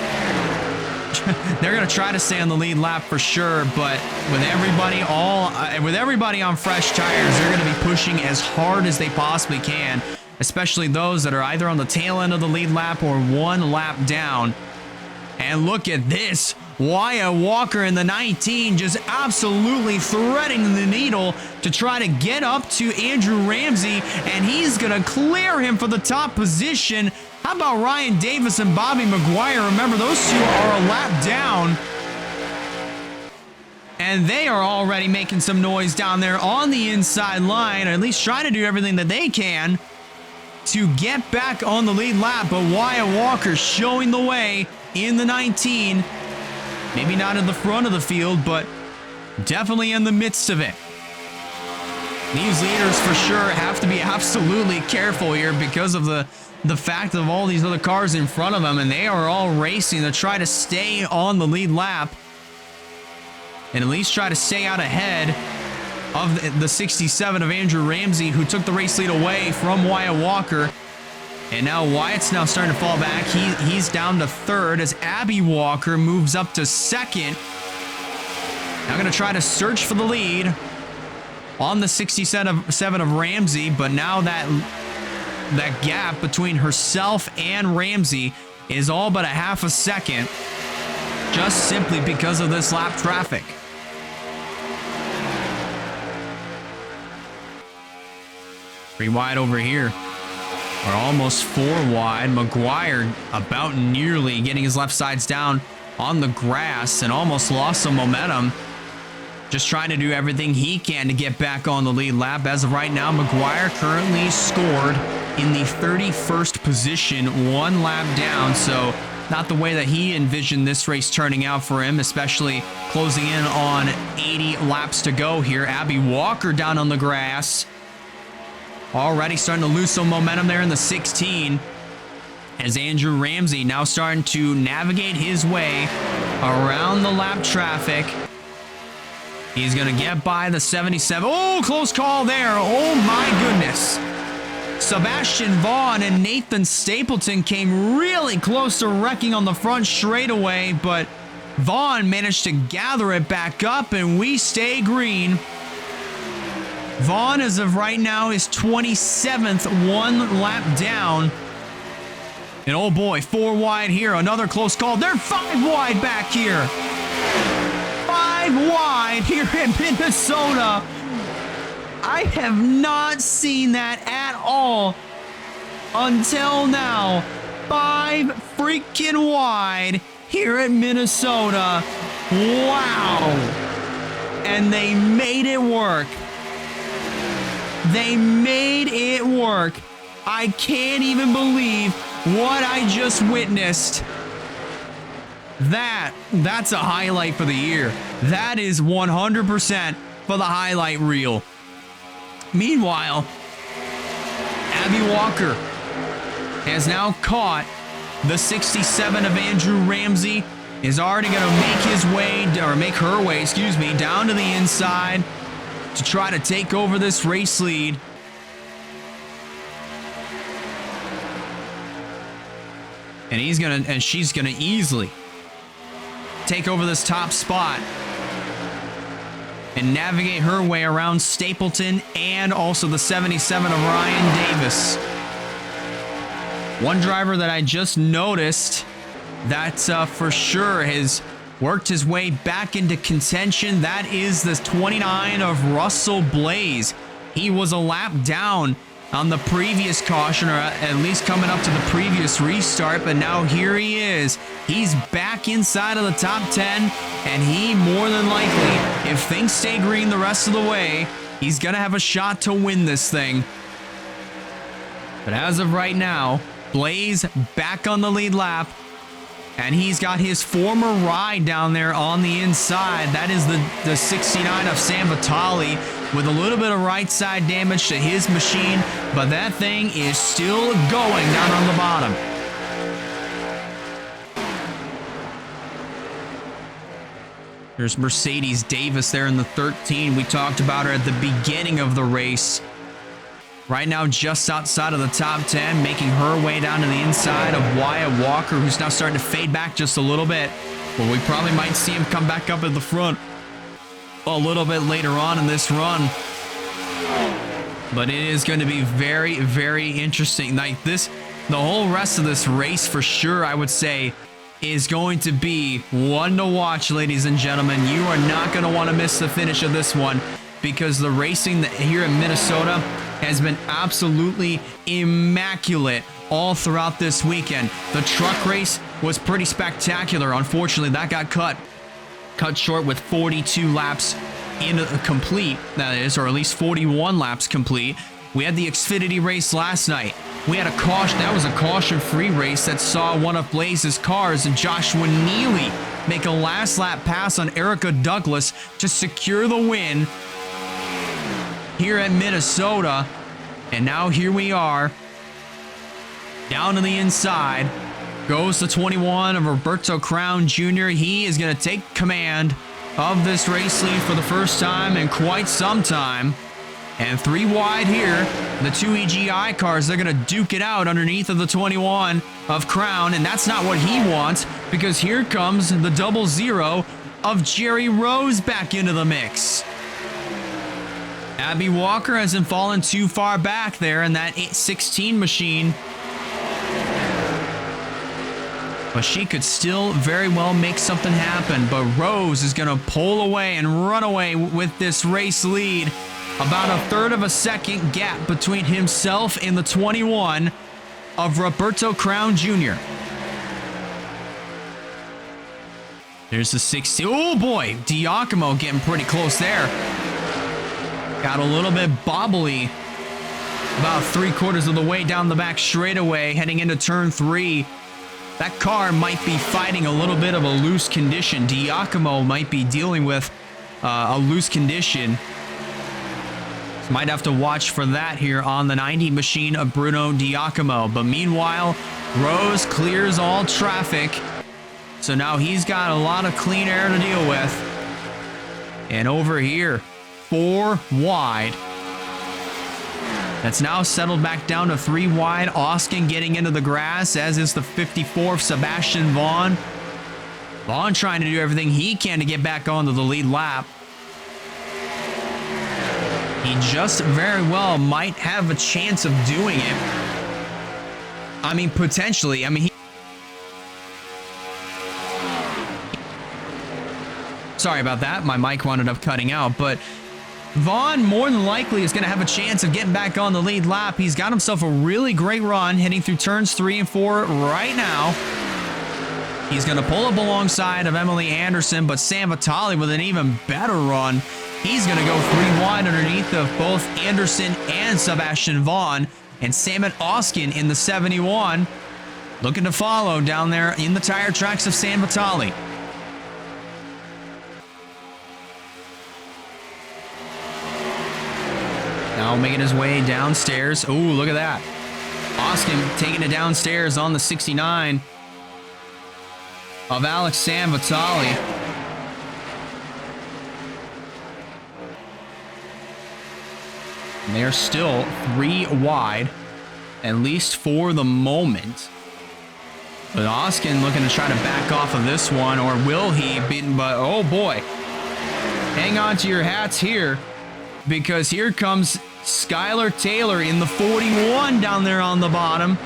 they're going to try to stay on the lead lap for sure. But with everybody on fresh tires, they're going to be pushing as hard as they possibly can, especially those that are either on the tail end of the lead lap or one lap down. And look at this. Wyatt Walker in the 19 just absolutely threading the needle to try to get up to Andrew Ramsey, and he's going to clear him for the top position. How about Ryan Davis and Bobby Maguire? Remember, those two are a lap down, and they are already making some noise down there on the inside line, or at least trying to do everything that they can to get back on the lead lap. But Wyatt Walker showing the way in the 19. Maybe not in the front of the field, but definitely in the midst of it. These leaders for sure have to be absolutely careful here because of the fact of all these other cars in front of them, and they are all racing to try to stay on the lead lap and at least try to stay out ahead of the 67 of Andrew Ramsey, who took the race lead away from Wyatt Walker. And now Wyatt's now starting to fall back. He's down to third as Abby Walker moves up to second. Now going to try to search for the lead on the 67 of Ramsey, but now that gap between herself and Ramsey is all but a half a second, just simply because of this lap traffic. 3 wide over here. Or almost 4 wide. Maguire about nearly getting his left sides down on the grass and almost lost some momentum. Just trying to do everything he can to get back on the lead lap. As of right now, Maguire currently scored in the 31st position, 1 lap down. So not the way that he envisioned this race turning out for him, especially closing in on 80 laps to go here. Abby Walker down on the grass. Already starting to lose some momentum there in the 16, as Andrew Ramsey now starting to navigate his way around the lap traffic. He's going to get by the 77. Oh, close call there. Oh, my goodness. Sebastian Vaughn and Nathan Stapleton came really close to wrecking on the front straightaway, but Vaughn managed to gather it back up, and we stay green. Vaughn, as of right now, is 27th, 1 lap down. And oh boy, 4 wide here. Another close call. They're 5 wide back here. 5 wide here in Minnesota. I have not seen that at all until now. 5 freaking wide here at Minnesota. Wow. And they made it work. They made it work. I can't even believe what I just witnessed. That's a highlight for the year. That is 100% for the highlight reel. Meanwhile, Abby Walker has now caught the 67 of Andrew Ramsey. Is already going to make his way, or make her way, excuse me, down to the inside to try to take over this race lead. And she's gonna easily take over this top spot and navigate her way around Stapleton and also the 77 of Ryan Davis. One driver that I just noticed that for sure has worked his way back into contention. That is the 29 of Russell Blaze. He was a lap down on the previous caution, or at least coming up to the previous restart, but now here he is. He's back inside of the top 10, and he more than likely, if things stay green the rest of the way, he's gonna have a shot to win this thing. But as of right now, Blaze back on the lead lap. And he's got his former ride down there on the inside. That is the 69 of Sam Vitale with a little bit of right side damage to his machine. But that thing is still going down on the bottom. There's Mercedes Davis there in the 13. We talked about her at the beginning of the race. Right now, just outside of the top 10, making her way down to the inside of Wyatt Walker, who's now starting to fade back just a little bit. But we probably might see him come back up at the front a little bit later on in this run. But it is going to be very, very interesting. Like this, the whole rest of this race for sure, I would say, is going to be one to watch, ladies and gentlemen. You are not going to want to miss the finish of this one, because the racing here in Minnesota has been absolutely immaculate all throughout this weekend. The truck race was pretty spectacular. Unfortunately, that got cut short with 42 laps complete, that is, or at least 41 laps complete. We had the Xfinity race last night. We had a caution. That was a caution-free race that saw one of Blaze's cars, Joshua Neely, make a last lap pass on Erica Douglas to secure the win here at Minnesota. And now here we are, down to the inside. Goes the 21 of Roberto Crown Jr. He is going to take command of this race lead for the first time in quite some time. And 3 wide here, the 2 EGI cars, they're going to duke it out underneath of the 21 of Crown. And that's not what he wants, because here comes the 00 of Jerry Rose back into the mix. Abby Walker hasn't fallen too far back there in that 16 machine, but she could still very well make something happen. But Rose is going to pull away and run away with this race lead. About a third of a second gap between himself and the 21 of Roberto Crown Jr. There's the 60. Oh boy, Diacomo getting pretty close there. Got a little bit bobbly about 3/4 of the way down the back straightaway heading into turn 3. That car might be fighting a little bit of a loose condition. Diacomo might be dealing with a loose condition. Might have to watch for that here on the 90 machine of Bruno Diacomo. But meanwhile, Rose clears all traffic. So now he's got a lot of clean air to deal with. And over here, 4 wide. That's now settled back down to 3 wide. Oskin getting into the grass, as is the 54th Sebastian Vaughn. Vaughn trying to do everything he can to get back onto the lead lap. He just very well might have a chance of doing it. I mean, potentially. I mean, sorry about that. My mic wound up cutting out. But Vaughn more than likely is going to have a chance of getting back on the lead lap. He's got himself a really great run heading through turns 3 and 4 right now. He's going to pull up alongside of Emily Anderson, but Sam Vitale with an even better run. He's going to go 3 wide underneath of both Anderson and Sebastian Vaughn. And Samet Oskin in the 71 looking to follow down there in the tire tracks of Sam Vitale. Now making his way downstairs. Oh, look at that. Oskin taking it downstairs on the 69 of Alex Sam Vitale. And they're still 3 wide, at least for the moment. But Oskin looking to try to back off of this one, or will he? But oh boy, hang on to your hats here, because here comes Skylar Taylor in the 41 down there on the bottom.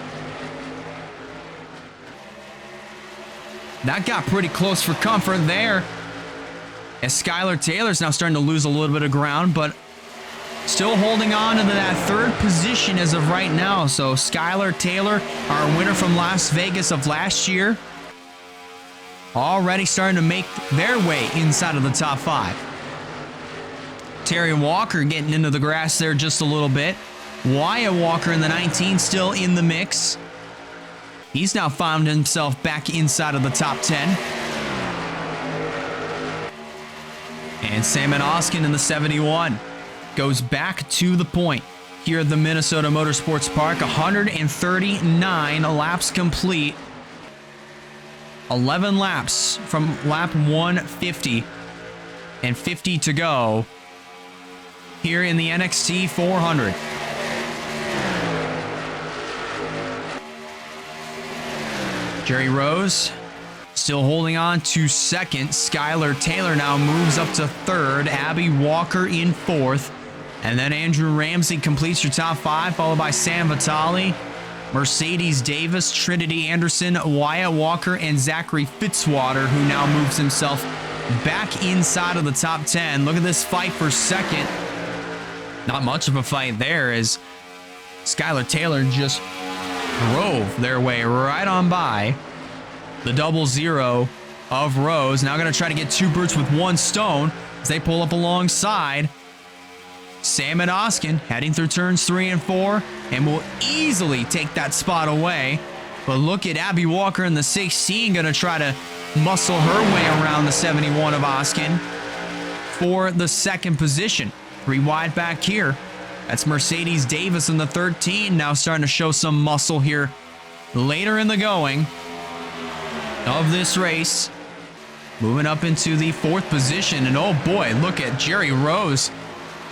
That got pretty close for comfort there, as Skylar Taylor's now starting to lose a little bit of ground, but still holding on to that 3rd position as of right now. So Skylar Taylor, our winner from Las Vegas of last year, already starting to make their way inside of the top 5. Terry Walker getting into the grass there just a little bit. Wyatt Walker in the 19 still in the mix. He's now found himself back inside of the top 10. And Samet Oskin in the 71 goes back to the point here at the Minnesota Motorsports Park. 139 laps complete. 11 laps from lap 150 and 50 to go here in the NXT 400. Jerry Rose still holding on to second. Skylar Taylor now moves up to third. Abby Walker in fourth. And then Andrew Ramsey completes your top five, followed by Sam Vitale, Mercedes Davis, Trinity Anderson, Wyatt Walker, and Zachary Fitzwater, who now moves himself back inside of the top 10. Look at this fight for second. Not much of a fight there, as Skylar Taylor just drove their way right on by the 0-0 of Rose. Now going to try to get two birds with one stone as they pull up alongside Sam and Oskin, heading through turns 3 and 4, and will easily take that spot away. But look at Abby Walker in the 16, going to try to muscle her way around the 71 of Oskin for the second position. 3 wide back here. That's Mercedes Davis in the 13, now starting to show some muscle here later in the going of this race. Moving up into the 4th position, and oh boy, look at Jerry Rose.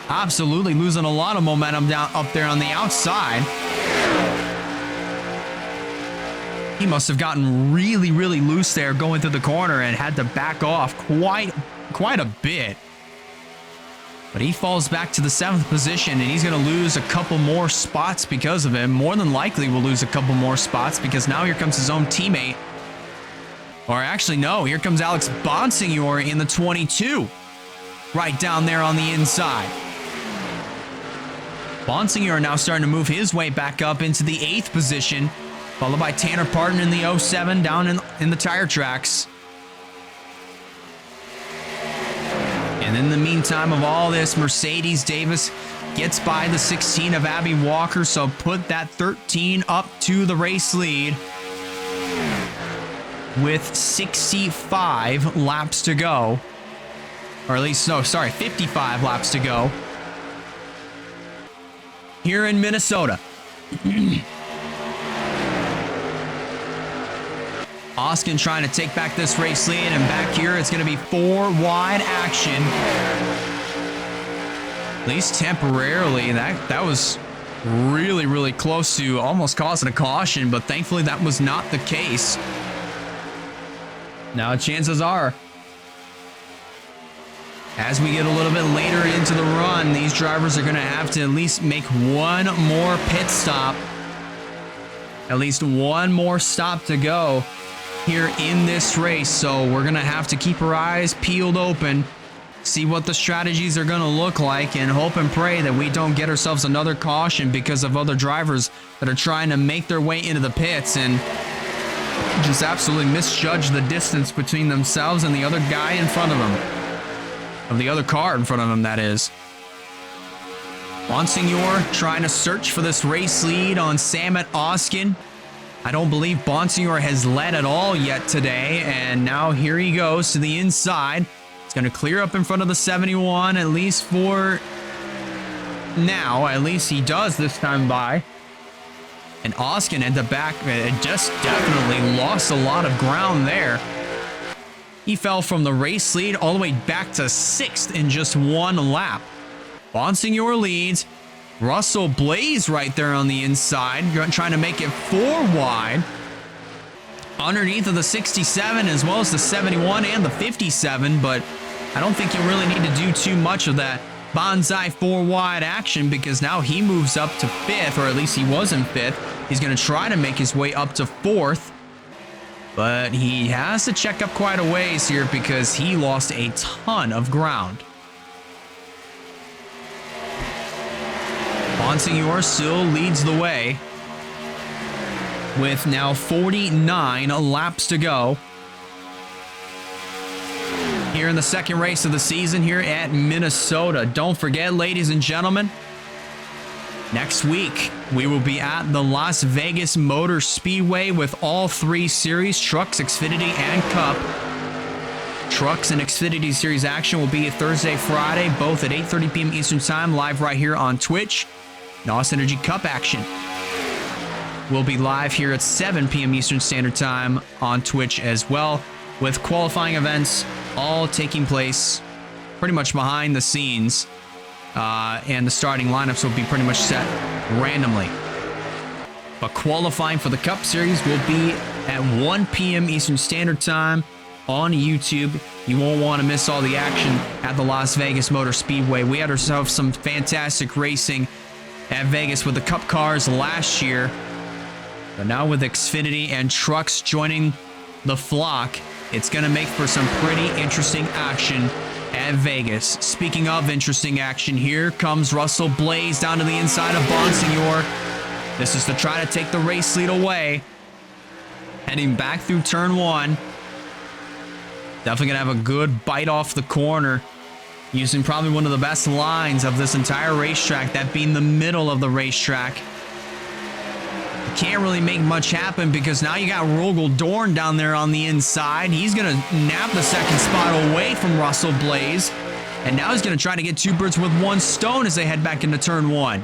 Absolutely losing a lot of momentum down up there on the outside. He must have gotten really loose there going through the corner and had to back off quite a bit. But he falls back to the 7th position, and he's going to lose a couple more spots because of him. More than likely will lose a couple more spots because now here comes his own teammate. Or actually, no, here comes Alex Bonsignor in the 22. Right down there on the inside. Bonsignor now starting to move his way back up into the 8th position, followed by Tanner Parton in the 07 down in the tire tracks. And in the meantime of all this, Mercedes Davis gets by the 16 of Abby Walker, so put that 13 up to the race lead with 65 laps to go. Or at least, no, sorry, 55 laps to go here in Minnesota. Oskin trying to take back this race lead, and back here it's going to be 4 wide action. At least temporarily. That was really close to almost causing a caution, but thankfully that was not the case. Now chances are, as we get a little bit later into the run, these drivers are going to have to at least make one more pit stop. At least one more stop to go here in this race. So we're going to have to keep our eyes peeled open, see what the strategies are going to look like, and hope and pray that we don't get ourselves another caution because of other drivers that are trying to make their way into the pits and just absolutely misjudge the distance between themselves and the other guy in front of them. Of the other car in front of him, that is. Bonsignor trying to search for this race lead on Samet Oskin. I don't believe Bonsignor has led at all yet today, and now here he goes to the inside. He's going to clear up in front of the 71, at least for now. At least he does this time by. And Oskin at the back just definitely lost a lot of ground there. He fell from the race lead all the way back to 6th in just one lap. Bonsignor leads. Russell Blaze right there on the inside, trying to make it 4 wide. Underneath of the 67 as well as the 71 and the 57, but I don't think you really need to do too much of that bonsai 4 wide action because now he moves up to 5th, or at least he was in 5th. He's going to try to make his way up to 4th. But he has to check up quite a ways here because he lost a ton of ground. Bonsignor still leads the way with now 49 laps to go here in the second race of the season here at Minnesota. Don't forget, ladies and gentlemen, next week, we will be at the Las Vegas Motor Speedway with all 3 series, Trucks, Xfinity, and Cup. Trucks and Xfinity Series action will be Thursday, Friday, both at 8:30 p.m. Eastern Time, live right here on Twitch. NOS Energy Cup action will be live here at 7 p.m. Eastern Standard Time on Twitch as well, with qualifying events all taking place pretty much behind the scenes. And the starting lineups will be pretty much set randomly. But qualifying for the Cup Series will be at 1 p.m. Eastern Standard Time on YouTube. You won't want to miss all the action at the Las Vegas Motor Speedway. We had ourselves some fantastic racing at Vegas with the Cup cars last year. But now with Xfinity and trucks joining the flock, it's going to make for some pretty interesting action at Vegas. Speaking of interesting action, here comes Russell Blaze down to the inside of Bonsignor. This is to try to take the race lead away. Heading back through turn 1. Definitely going to have a good bite off the corner. Using probably one of the best lines of this entire racetrack, that being the middle of the racetrack. You can't really make much happen because now you got Rogel Dorn down there on the inside. He's going to nab the second spot away from Russell Blaze. And now he's going to try to get 2 birds with 1 stone as they head back into turn 1.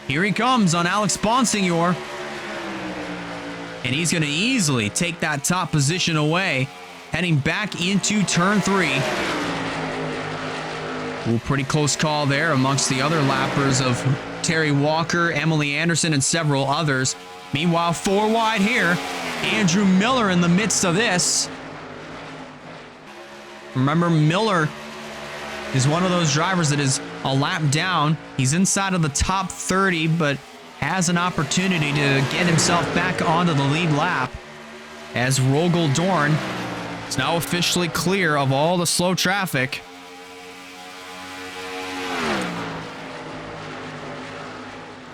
Here he comes on Alex Bonsignor. And he's going to easily take that top position away, heading back into turn 3. Ooh, pretty close call there amongst the other lappers of Terry Walker, Emily Anderson, and several others. Meanwhile, 4 wide here. Andrew Miller in the midst of this. Remember, Miller is one of those drivers that is a lap down. He's inside of the top 30, but has an opportunity to get himself back onto the lead lap, as Rogel Dorn is now officially clear of all the slow traffic.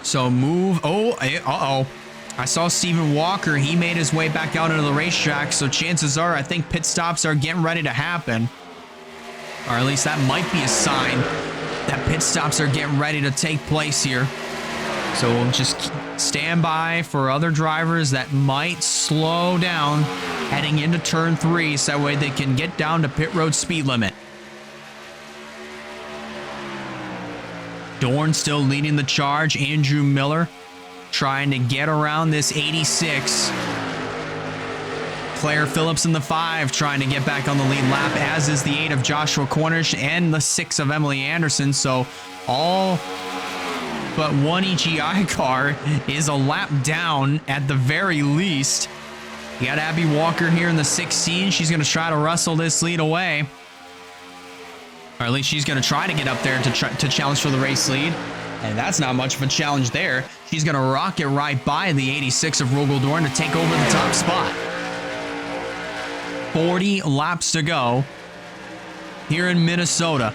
So move. Oh, I saw Steven Walker. He made his way back out into the racetrack, so chances are I think pit stops are getting ready to happen. Or at least that might be a sign that pit stops are getting ready to take place here. So we'll just stand by for other drivers that might slow down heading into turn 3, so that way they can get down to pit road speed limit. Dorn still leading the charge. Andrew Miller trying to get around this 86. Claire Phillips in the 5 trying to get back on the lead lap, as is the 8 of Joshua Cornish and the 6 of Emily Anderson. So all but one EGI car is a lap down at the very least. You got Abby Walker here in the 16. She's going to try to wrestle this lead away. Or at least she's going to try to get up there to challenge for the race lead. And that's not much of a challenge there. She's going to rocket right by the 86 of Rogel Dorn to take over the top spot. 40 laps to go here in Minnesota.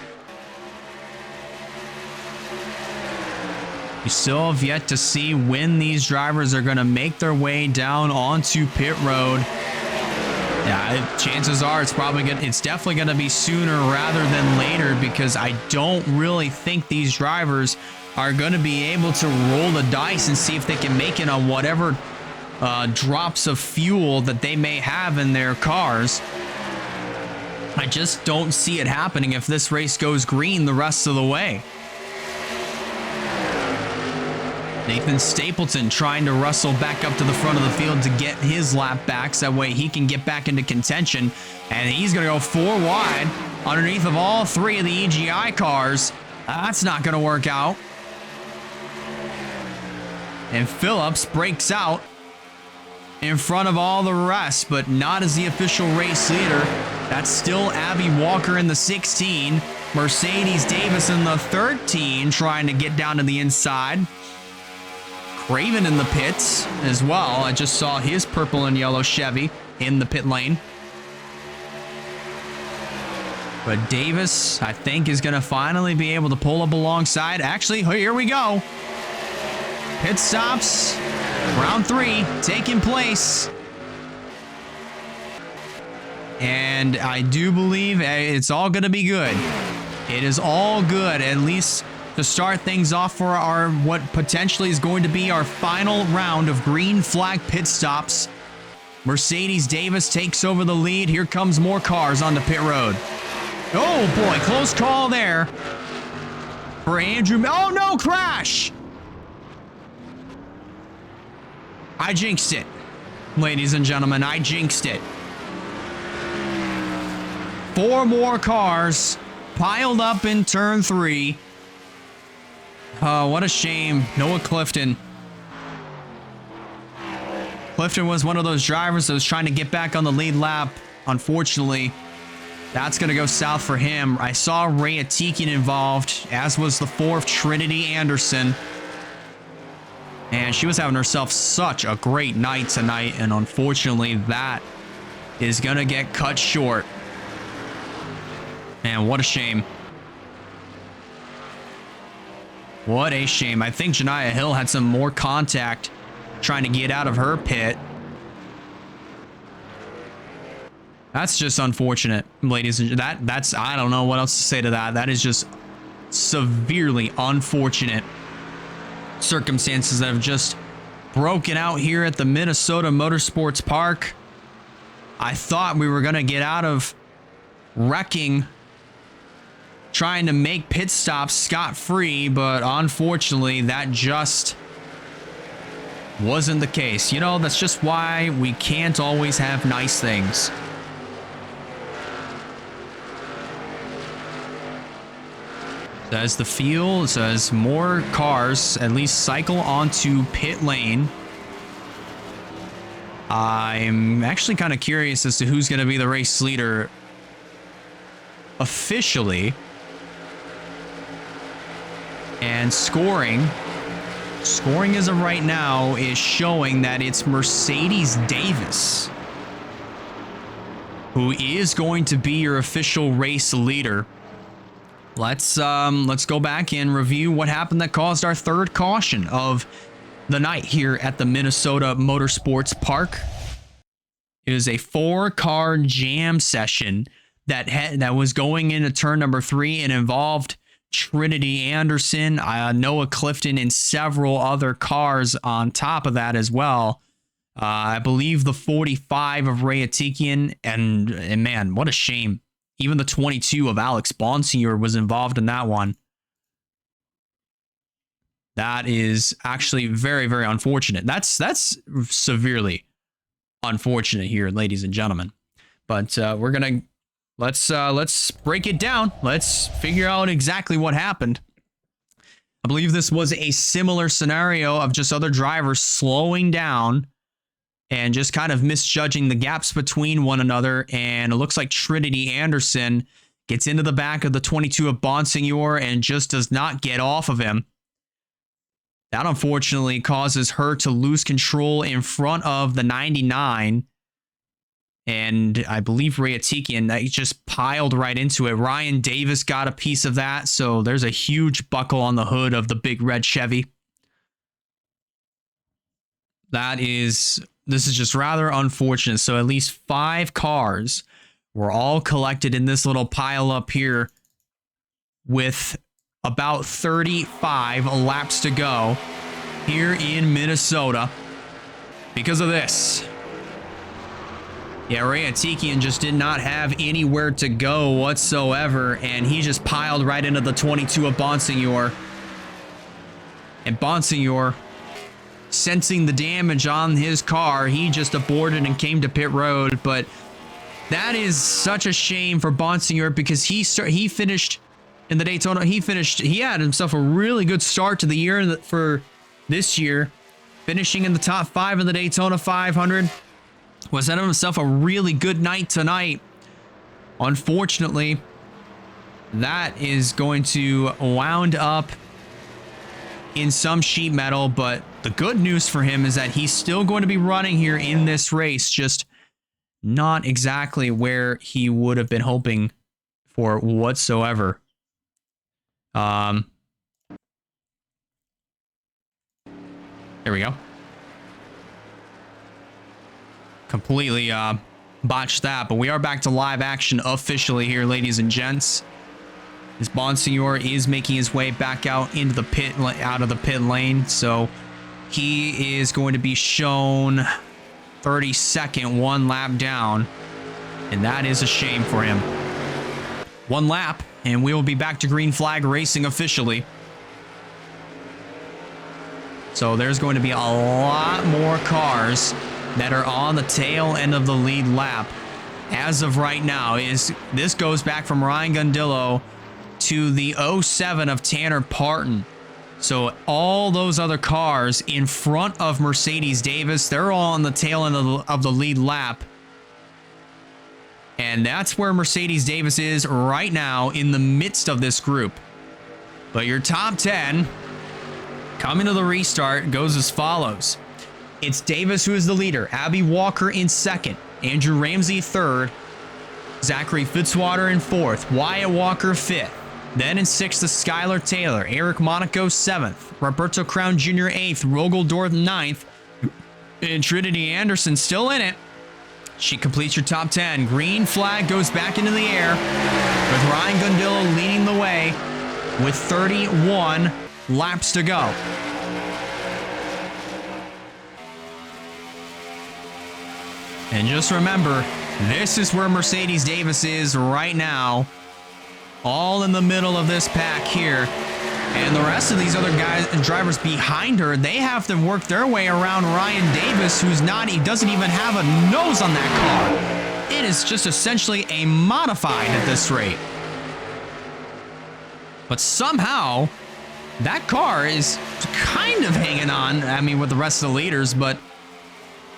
You still have yet to see when these drivers are going to make their way down onto pit road. Yeah, chances are it's definitely going to be sooner rather than later, because I don't really think these drivers are going to be able to roll the dice and see if they can make it on whatever drops of fuel that they may have in their cars. I just don't see it happening if this race goes green the rest of the way. Nathan Stapleton trying to wrestle back up to the front of the field to get his lap back, so that way he can get back into contention. And he's going to go 4 wide underneath of all 3 of the EGI cars. That's not going to work out. And Phillips breaks out in front of all the rest, but not as the official race leader. That's still Abby Walker in the 16. Mercedes Davis in the 13 trying to get down to the inside. Craven in the pits as well. I just saw his purple and yellow Chevy in the pit lane. But Davis, I think, is going to finally be able to pull up alongside. Actually, here we go. Pit stops. Round 3 taking place. And I do believe it's all going to be good. It is all good, at least to start things off for our what potentially is going to be our final round of green flag pit stops. Mercedes Davis takes over the lead. Here comes more cars onto pit road. Oh boy, close call there for Andrew. Oh no, crash! I jinxed it, ladies and gentlemen. I jinxed it. 4 more cars piled up in turn 3. Oh, what a shame. Noah Clifton. Clifton was one of those drivers that was trying to get back on the lead lap. Unfortunately, that's going to go south for him. I saw Ray Atikian involved, as was the 4th Trinity Anderson. And she was having herself such a great night tonight, and unfortunately, that is going to get cut short. Man, what a shame. What a shame. I think Janiyah Hill had some more contact trying to get out of her pit. That's just unfortunate, ladies and that's I don't know what else to say to that. That is just severely unfortunate circumstances that have just broken out here at the Minnesota Motorsports Park. I thought we were going to get out of wrecking trying to make pit stops scot-free, but unfortunately that just wasn't the case. You know, that's just why we can't always have nice things. As the field says, more cars at least cycle onto pit lane. I'm actually kind of curious as to who's going to be the race leader officially. And scoring as of right now is showing that it's Mercedes Davis who is going to be your official race leader. Let's go back and review what happened that caused our 3rd caution of the night here at the Minnesota Motorsports Park. It was a 4-car jam session that was going into turn number 3 and involved Trinity Anderson, Noah Clifton, and several other cars on top of that as well. I believe the 45 of Ray Atikian, and man, what a shame. Even the 22 of Alex Bonsignor was involved in that one. That is actually very, very unfortunate. That's severely unfortunate here, ladies and gentlemen. But we're gonna let's break it down. Let's figure out exactly what happened. I believe this was a similar scenario of just other drivers slowing down and just kind of misjudging the gaps between one another. And it looks like Trinity Anderson gets into the back of the 22 of Bonsignor and just does not get off of him. That unfortunately causes her to lose control in front of the 99. And I believe Ray Atikian just piled right into it. Ryan Davis got a piece of that. So there's a huge buckle on the hood of the big red Chevy. This is just rather unfortunate. So at least 5 cars were all collected in this little pile up here with about 35 laps to go here in Minnesota because of this. Yeah, Ray Atikian just did not have anywhere to go whatsoever, and he just piled right into the 22 of Bonsignor. And Bonsignor, sensing the damage on his car, he just aborted and came to pit road. But that is such a shame for Bonsignor because he finished in the Daytona. He had himself a really good start to the year for this year, finishing in the top 5 in the Daytona 500. Was having himself a really good night tonight. Unfortunately, that is going to wound up in some sheet metal, but the good news for him is that he's still going to be running here in this race, just not exactly where he would have been hoping for whatsoever. There we go. Completely botched that, but we are back to live action officially here, ladies and gents. As Bonsignor is making his way back out into the pit, out of the pit lane, so he is going to be shown 32nd, 1 lap down, and that is a shame for him. 1 lap, and we will be back to green flag racing officially. So there's going to be a lot more cars that are on the tail end of the lead lap. As of right now, this goes back from Ryan Gundillo to the 07 of Tanner Parton. So all those other cars in front of Mercedes Davis, they're all on the tail end of the lead lap. And that's where Mercedes Davis is right now in the midst of this group. But your top 10 coming to the restart goes as follows. It's Davis who is the leader, Abby Walker in second, Andrew Ramsey third, Zachary Fitzwater in fourth, Wyatt Walker fifth. Then in sixth is Skylar Taylor, Eric Monaco seventh, Roberto Crown Jr. eighth, Rogel Dorth ninth, and Trinity Anderson still in it. She completes your top 10. Green flag goes back into the air with Ryan Gundillo leading the way with 31 laps to go. And just remember, this is where Mercedes Davis is right now. All in the middle of this pack here. And the rest of these other guys and drivers behind her, they have to work their way around Ryan Davis, he doesn't even have a nose on that car. It is just essentially a modified at this rate. But somehow, that car is kind of hanging on, with the rest of the leaders, but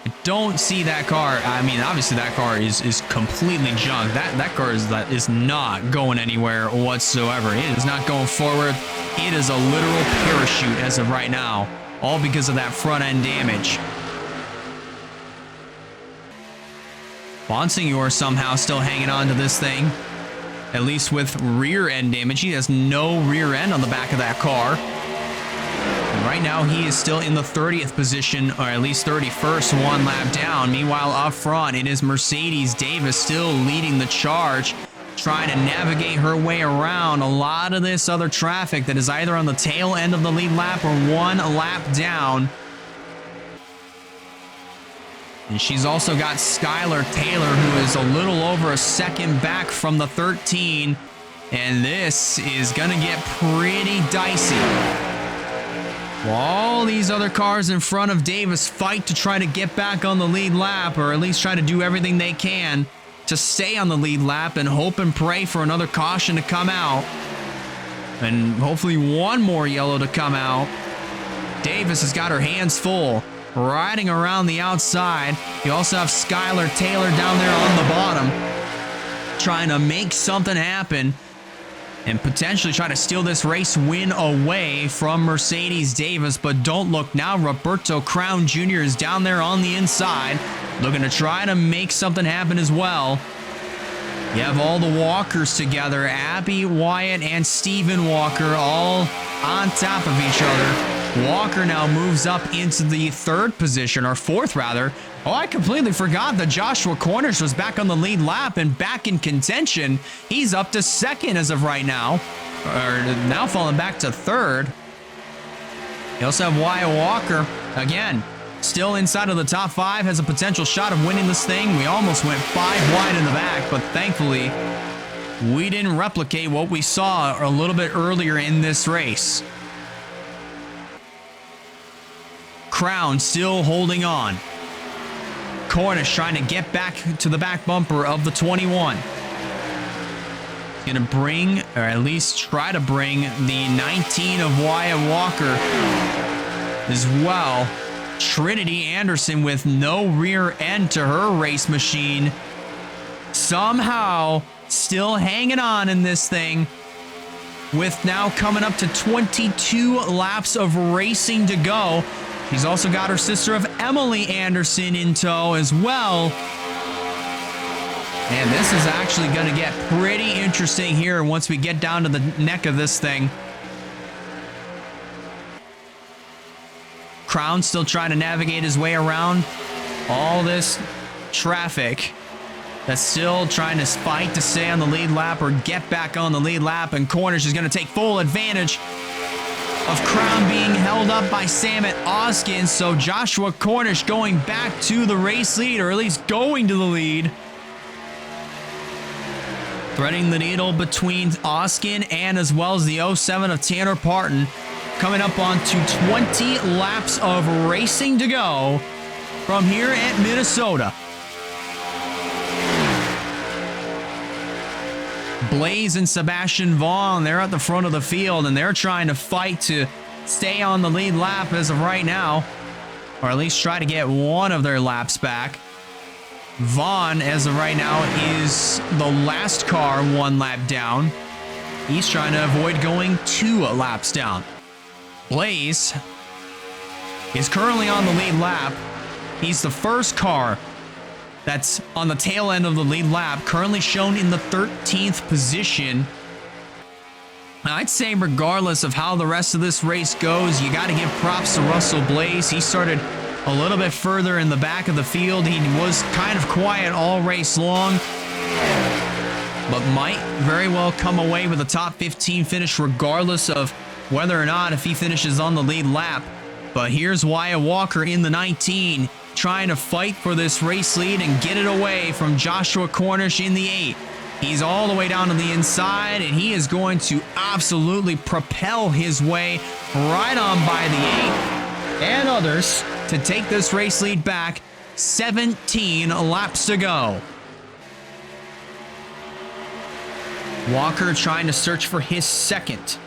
I don't see that car. Obviously that car is completely junk. That car is not going anywhere whatsoever. It is not going forward. It is a literal parachute as of right now, all because of that front end damage. Bonsignor somehow still hanging on to this thing, at least with rear end damage. He has no rear end on the back of that car. Right now, he is still in the 30th position, or at least 31st, one lap down. Meanwhile, up front, it is Mercedes Davis still leading the charge, trying to navigate her way around a lot of this other traffic that is either on the tail end of the lead lap or one lap down. And she's also got Skylar Taylor, who is a little over a second back from the 13. And this is going to get pretty dicey. All these other cars in front of Davis fight to try to get back on the lead lap, or at least try to do everything they can to stay on the lead lap and hope and pray for another caution to come out. And hopefully one more yellow to come out. Davis has got her hands full, riding around the outside. You also have Skylar Taylor down there on the bottom, trying to make something happen and potentially try to steal this race win away from Mercedes Davis. But don't look now, Roberto Crown Jr. is down there on the inside, looking to try to make something happen as well. You have all the Walkers together, Abby, Wyatt, and Steven Walker all on top of each other. Walker now moves up into the third position, or fourth rather. Oh, I completely forgot that Joshua Cornish was back on the lead lap and back in contention. He's up to second as of right now, or now falling back to third. You also have Wyatt Walker, again, still inside of the top 5, has a potential shot of winning this thing. We almost went 5 wide in the back, but thankfully, we didn't replicate what we saw a little bit earlier in this race. Crown still holding on. Cornish trying to get back to the back bumper of the 21. He's going to bring, or at least try to bring, the 19 of Wyatt Walker as well. Trinity Anderson with no rear end to her race machine. Somehow still hanging on in this thing, with now coming up to 22 laps of racing to go. She's also got her sister of Emily Anderson in tow as well. And this is actually going to get pretty interesting here once we get down to the neck of this thing. Crown still trying to navigate his way around all this traffic that's still trying to fight to stay on the lead lap or get back on the lead lap. And Cornish is going to take full advantage of Crown being held up by Samet Oskin. So Joshua Cornish going back to the race lead, or at least going to the lead. Threading the needle between Oskin and as well as the 07 of Tanner Parton. Coming up on to 20 laps of racing to go from here at Minnesota. Blaze and Sebastian Vaughn, they're at the front of the field, and they're trying to fight to stay on the lead lap as of right now, or at least try to get one of their laps back. Vaughn, as of right now, is the last car 1 lap down. He's trying to avoid going 2 laps down. Blaze is currently on the lead lap. He's the first car that's on the tail end of the lead lap, currently shown in the 13th position. I'd say regardless of how the rest of this race goes, you got to give props to Russell Blaze. He started a little bit further in the back of the field. He was kind of quiet all race long, but might very well come away with a top 15 finish regardless of whether or not if he finishes on the lead lap. But here's Wyatt Walker in the 19, trying to fight for this race lead and get it away from Joshua Cornish in the 8. He's all the way down to the inside, and he is going to absolutely propel his way right on by the 8 and others to take this race lead back. 17 laps to go. Walker trying to search for his second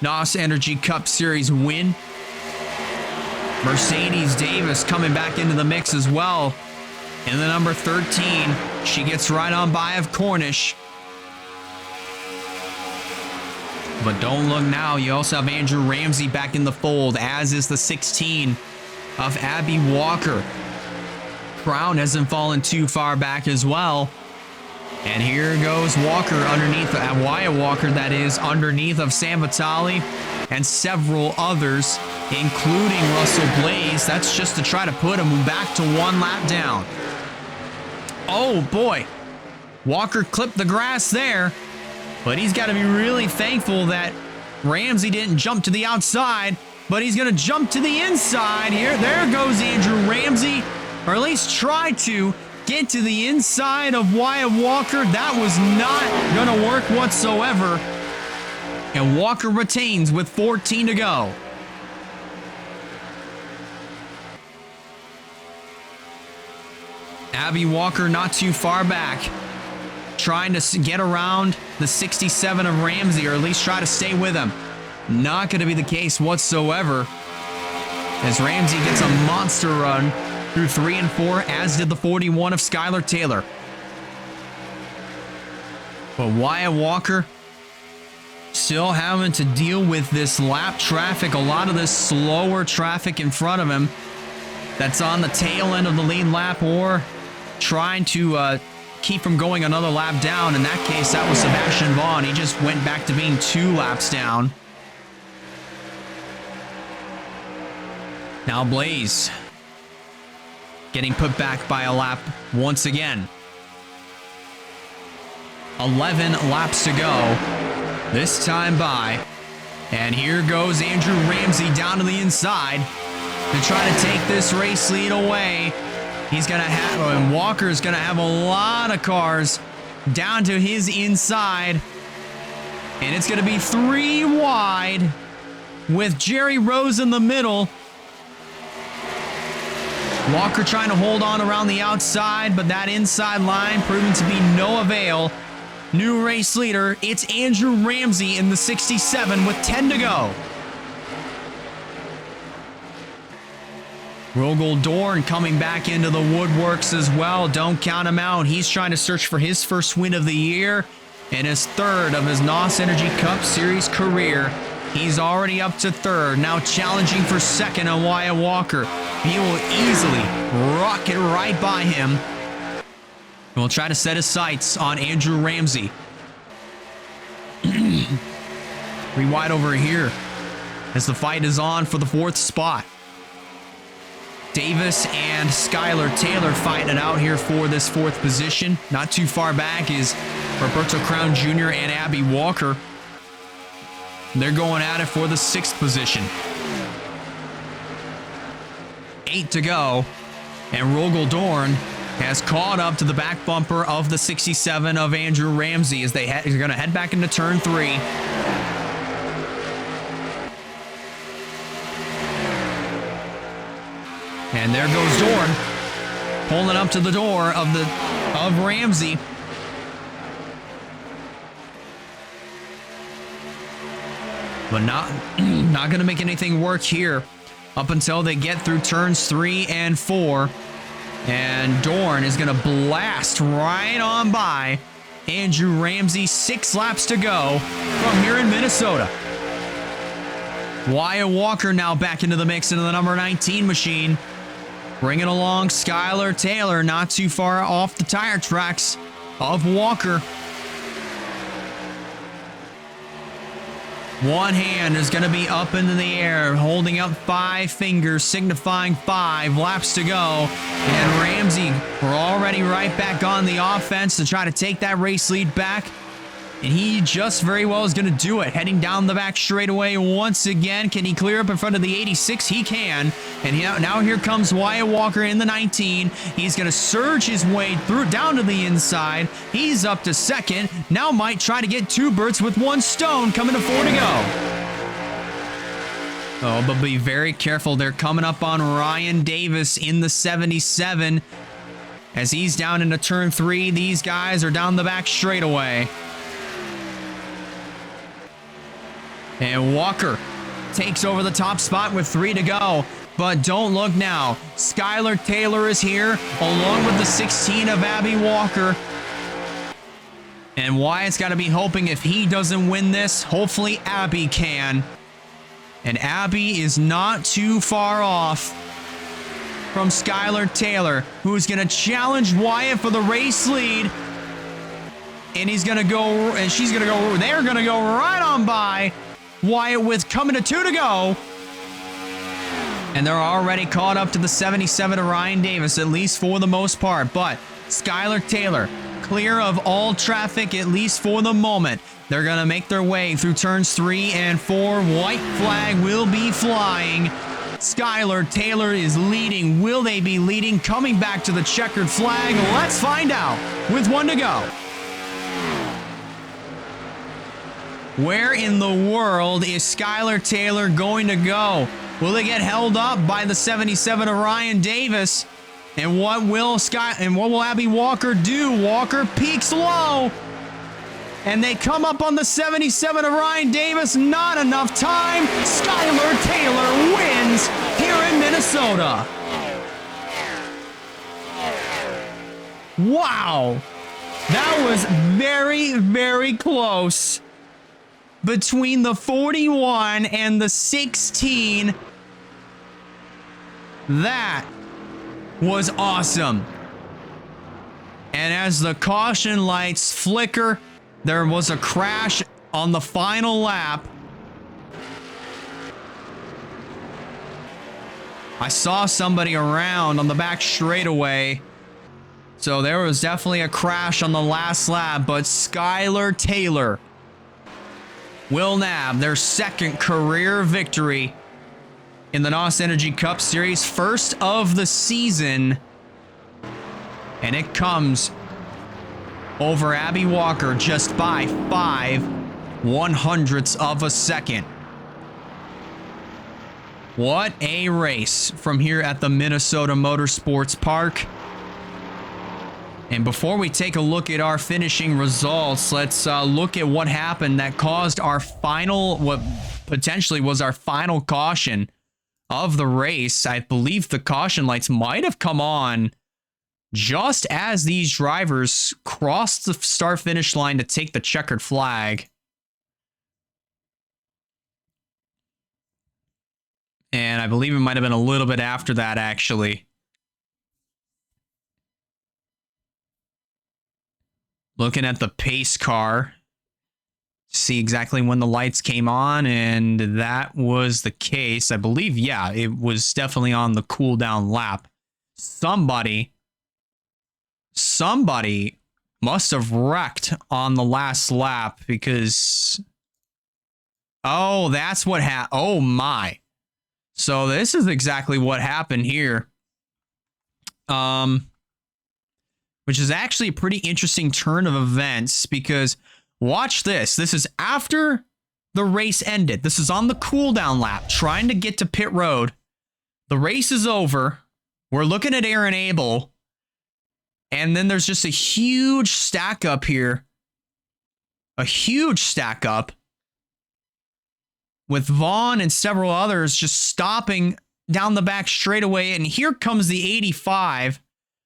NOS Energy Cup Series win. Mercedes Davis coming back into the mix as well. In the number 13, she gets right on by of Cornish. But don't look now, you also have Andrew Ramsey back in the fold, as is the 16 of Abby Walker. Brown hasn't fallen too far back as well. And here goes Walker underneath, Wyatt Walker that is, underneath of Sam Vitale and several others, including Russell Blaze. That's just to try to put him back to 1 lap down. Oh boy, Walker clipped the grass there, but he's got to be really thankful that Ramsey didn't jump to the outside, but he's going to jump to the inside here. There goes Andrew Ramsey, or at least try to get to the inside of Wyatt Walker. That was not going to work whatsoever. And Walker retains with 14 to go. Abby Walker not too far back, trying to get around the 67 of Ramsey, or at least try to stay with him. Not going to be the case whatsoever, as Ramsey gets a monster run through 3 and 4, as did the 41 of Skylar Taylor. But Wyatt Walker still having to deal with this lap traffic, a lot of this slower traffic in front of him that's on the tail end of the lead lap, or trying to keep from going another lap down. In that case, that was Sebastian Vaughn. He just went back to being 2 laps down. Now Blaze getting put back by a lap once again. 11 laps to go this time by. And here goes Andrew Ramsey down to the inside to try to take this race lead away. He's going to have, and Walker's going to have a lot of cars down to his inside. And it's going to be 3 wide with Jerry Rose in the middle. Walker trying to hold on around the outside, but that inside line proving to be no avail. New race leader, it's Andrew Ramsey in the 67 with 10 to go. Rogel Dorn coming back into the woodworks as well. Don't count him out. He's trying to search for his first win of the year and his 3rd of his NOS Energy Cup Series career. He's already up to 3rd, now challenging for 2nd on Wyatt Walker. He will easily rocket right by him. And will try to set his sights on Andrew Ramsey. 3 wide over here as the fight is on for the 4th spot. Davis and Skylar Taylor fighting it out here for this 4th position. Not too far back is Roberto Crown Jr. and Abby Walker. They're going at it for the 6th position. 8 to go, and Rogel Dorn has caught up to the back bumper of the 67 of Andrew Ramsey as they're going to head back into turn 3. And there goes Dorn, pulling up to the door of Ramsey. but not going to make anything work here up until they get through turns 3 and 4. And Dorn is going to blast right on by Andrew Ramsey. 6 laps to go from here in Minnesota. Wyatt Walker now back into the mix into the number 19 machine. Bringing along Skylar Taylor, not too far off the tire tracks of Walker. One hand is going to be up into the air, holding up 5 fingers, signifying 5 laps to go. And Ramsey, we're already right back on the offense to try to take that race lead back. And he just very well is going to do it. Heading down the back straightaway once again. Can he clear up in front of the 86? He can. And now here comes Wyatt Walker in the 19. He's going to surge his way through down to the inside. He's up to second. Now might try to get 2 birds with 1 stone. Coming to 4 to go. Oh, but be very careful. They're coming up on Ryan Davis in the 77. As he's down into turn 3, these guys are down the back straightaway. And Walker takes over the top spot with 3 to go. But don't look now. Skylar Taylor is here, along with the 16 of Abby Walker. And Wyatt's got to be hoping if he doesn't win this, hopefully Abby can. And Abby is not too far off from Skylar Taylor, who's going to challenge Wyatt for the race lead. And he's going to go, and she's going to go, they're going to go right on by Wyatt with coming to 2 to go. And they're already caught up to the 77 of Ryan Davis, at least for the most part. But Skylar Taylor, clear of all traffic, at least for the moment. They're going to make their way through turns 3 and 4. White flag will be flying. Skylar Taylor is leading. Will they be leading? Coming back to the checkered flag. Let's find out with 1 to go. Where in the world is Skylar Taylor going to go? Will they get held up by the 77 of Ryan Davis? And what will Abby Walker do? Walker peaks low. And they come up on the 77 of Ryan Davis. Not enough time. Skylar Taylor wins here in Minnesota. Wow. That was very, very close. Between the 41 and the 16. That was awesome. And as the caution lights flicker, there was a crash on the final lap. I saw somebody around on the back straightaway. So there was definitely a crash on the last lap, but Skylar Taylor will nab their 2nd career victory in the NOS Energy Cup Series, 1st of the season. And it comes over Abby Walker just by 5/100ths of a second. What a race from here at the Minnesota Motorsports Park. And before we take a look at our finishing results, let's look at what happened that caused our final, what potentially was our final caution of the race. I believe the caution lights might have come on just as these drivers crossed the start-finish line to take the checkered flag. And I believe it might have been a little bit after that, actually. Looking at the pace car, see exactly when the lights came on, and that was the case. I believe, yeah, it was definitely on the cool-down lap. Somebody must have wrecked on the last lap because... Oh, that's what happened. Oh, my. So this is exactly what happened here. Which is actually a pretty interesting turn of events because watch this. This is after the race ended. This is on the cooldown lap, trying to get to pit road. The race is over. We're looking at Aaron Abel. And then there's just a huge stack up here. A huge stack up. with Vaughn and several others just stopping down the back straightaway. And here comes the 85.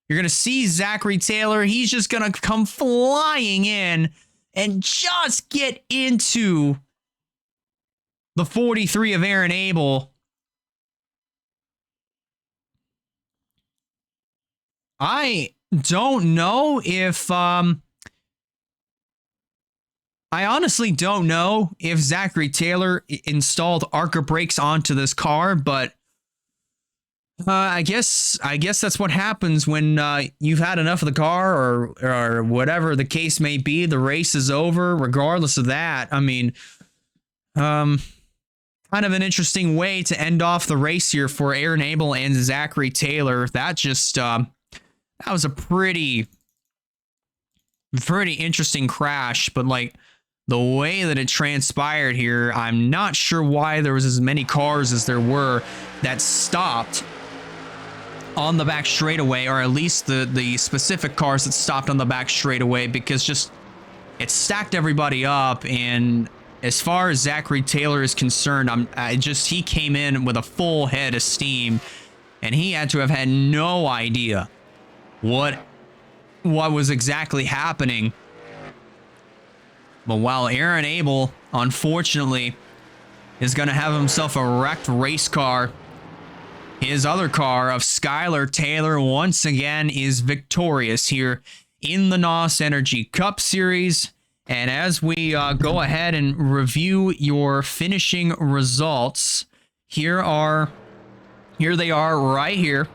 You're going to see Zachary Taylor. He's just going to come flying in and just get into the 43 of Aaron Abel. I don't know if I honestly don't know if Zachary Taylor installed ARCA brakes onto this car, but I guess that's what happens when you've had enough of the car, or whatever the case may be. The race is over. Regardless of that, I mean, kind of an interesting way to end off the race here for Aaron Abel and Zachary Taylor. That just that was a pretty interesting crash, but like the way that it transpired here, I'm not sure why there was as many cars as there were that stopped on the back straightaway, or at least the specific cars that stopped on the back straightaway, because just it stacked everybody up. And as far as Zachary Taylor is concerned, he came in with a full head of steam, and he had to have had no idea what was exactly happening. But while Aaron Abel, unfortunately, is going to have himself a wrecked race car, his other car of Skylar Taylor once again is victorious here in the NOS Energy Cup Series. And as we go ahead and review your finishing results, here they are right here.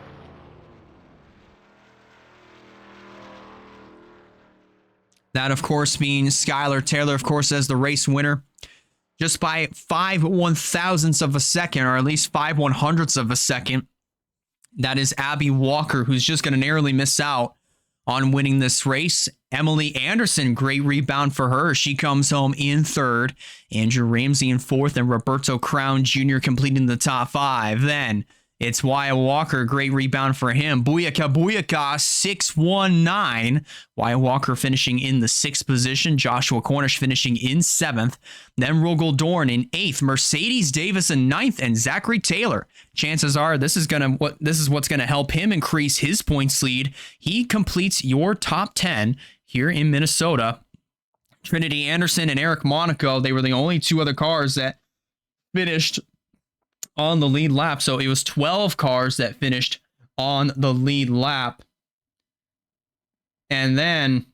That, of course, means Skylar Taylor, of course, as the race winner, just by 5 1/1000ths of a second, or at least 5 100ths of a second. That is Abby Walker, who's just going to narrowly miss out on winning this race. Emily Anderson, great rebound for her. She comes home in third. Andrew Ramsey in fourth, and Roberto Crown Jr. completing the top 5. Then it's Wyatt Walker, great rebound for him. Booyaka, 619. Wyatt Walker finishing in the 6th position. Joshua Cornish finishing in 7th. Then Rogel Dorn in 8th. Mercedes Davis in 9th. And Zachary Taylor. Chances are this is what's gonna help him increase his points lead. He completes your top 10 here in Minnesota. Trinity Anderson and Eric Monaco, they were the only 2 other cars that finished on the lead lap. So it was 12 cars that finished on the lead lap. And then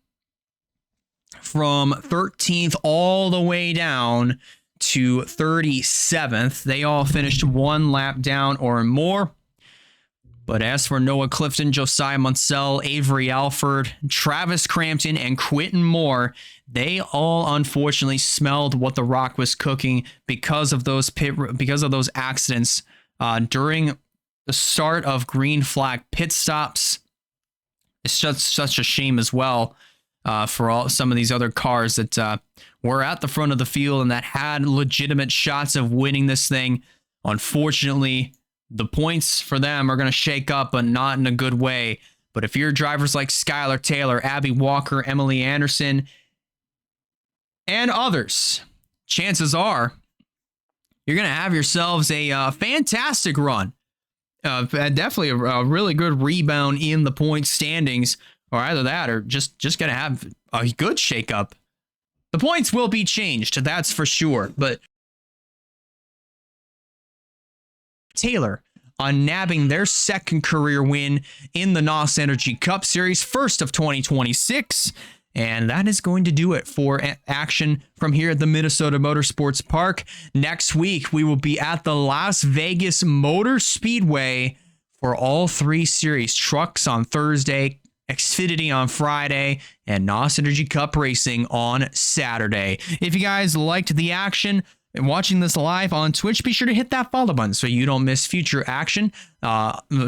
from 13th all the way down to 37th, they all finished 1 lap down or more. But as for Noah Clifton, Josiah Munsell, Avery Alford, Travis Crampton, and Quentin Moore, they all unfortunately smelled what the Rock was cooking because of those accidents during the start of green flag pit stops. It's just such a shame as well for some of these other cars that were at the front of the field and that had legitimate shots of winning this thing. Unfortunately, the points for them are going to shake up, but not in a good way. But if you're drivers like Skylar Taylor, Abby Walker, Emily Anderson, and others, chances are you're going to have yourselves a fantastic run. Definitely a really good rebound in the point standings, or either that or just going to have a good shakeup. The points will be changed, that's for sure. But Taylor on nabbing their 2nd career win in the NOS Energy Cup Series, 1st of 2026. And that is going to do it for action from here at the Minnesota Motorsports Park. Next week, we will be at the Las Vegas Motor Speedway for all 3 series. Trucks on Thursday, Xfinity on Friday, and NOS Energy Cup Racing on Saturday. If you guys liked the action and watching this live on Twitch, be sure to hit that follow button so you don't miss future action,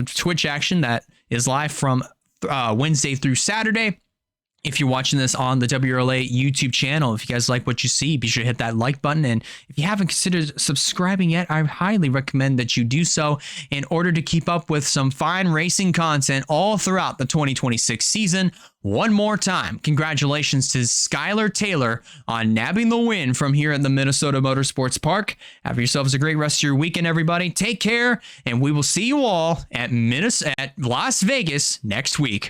Twitch action that is live from Wednesday through Saturday. If you're watching this on the WRLA YouTube channel, if you guys like what you see, be sure to hit that like button. And if you haven't considered subscribing yet, I highly recommend that you do so in order to keep up with some fine racing content all throughout the 2026 season. One more time, congratulations to Skylar Taylor on nabbing the win from here at the Minnesota Motorsports Park. Have yourselves a great rest of your weekend, everybody. Take care, and we will see you all at Las Vegas next week.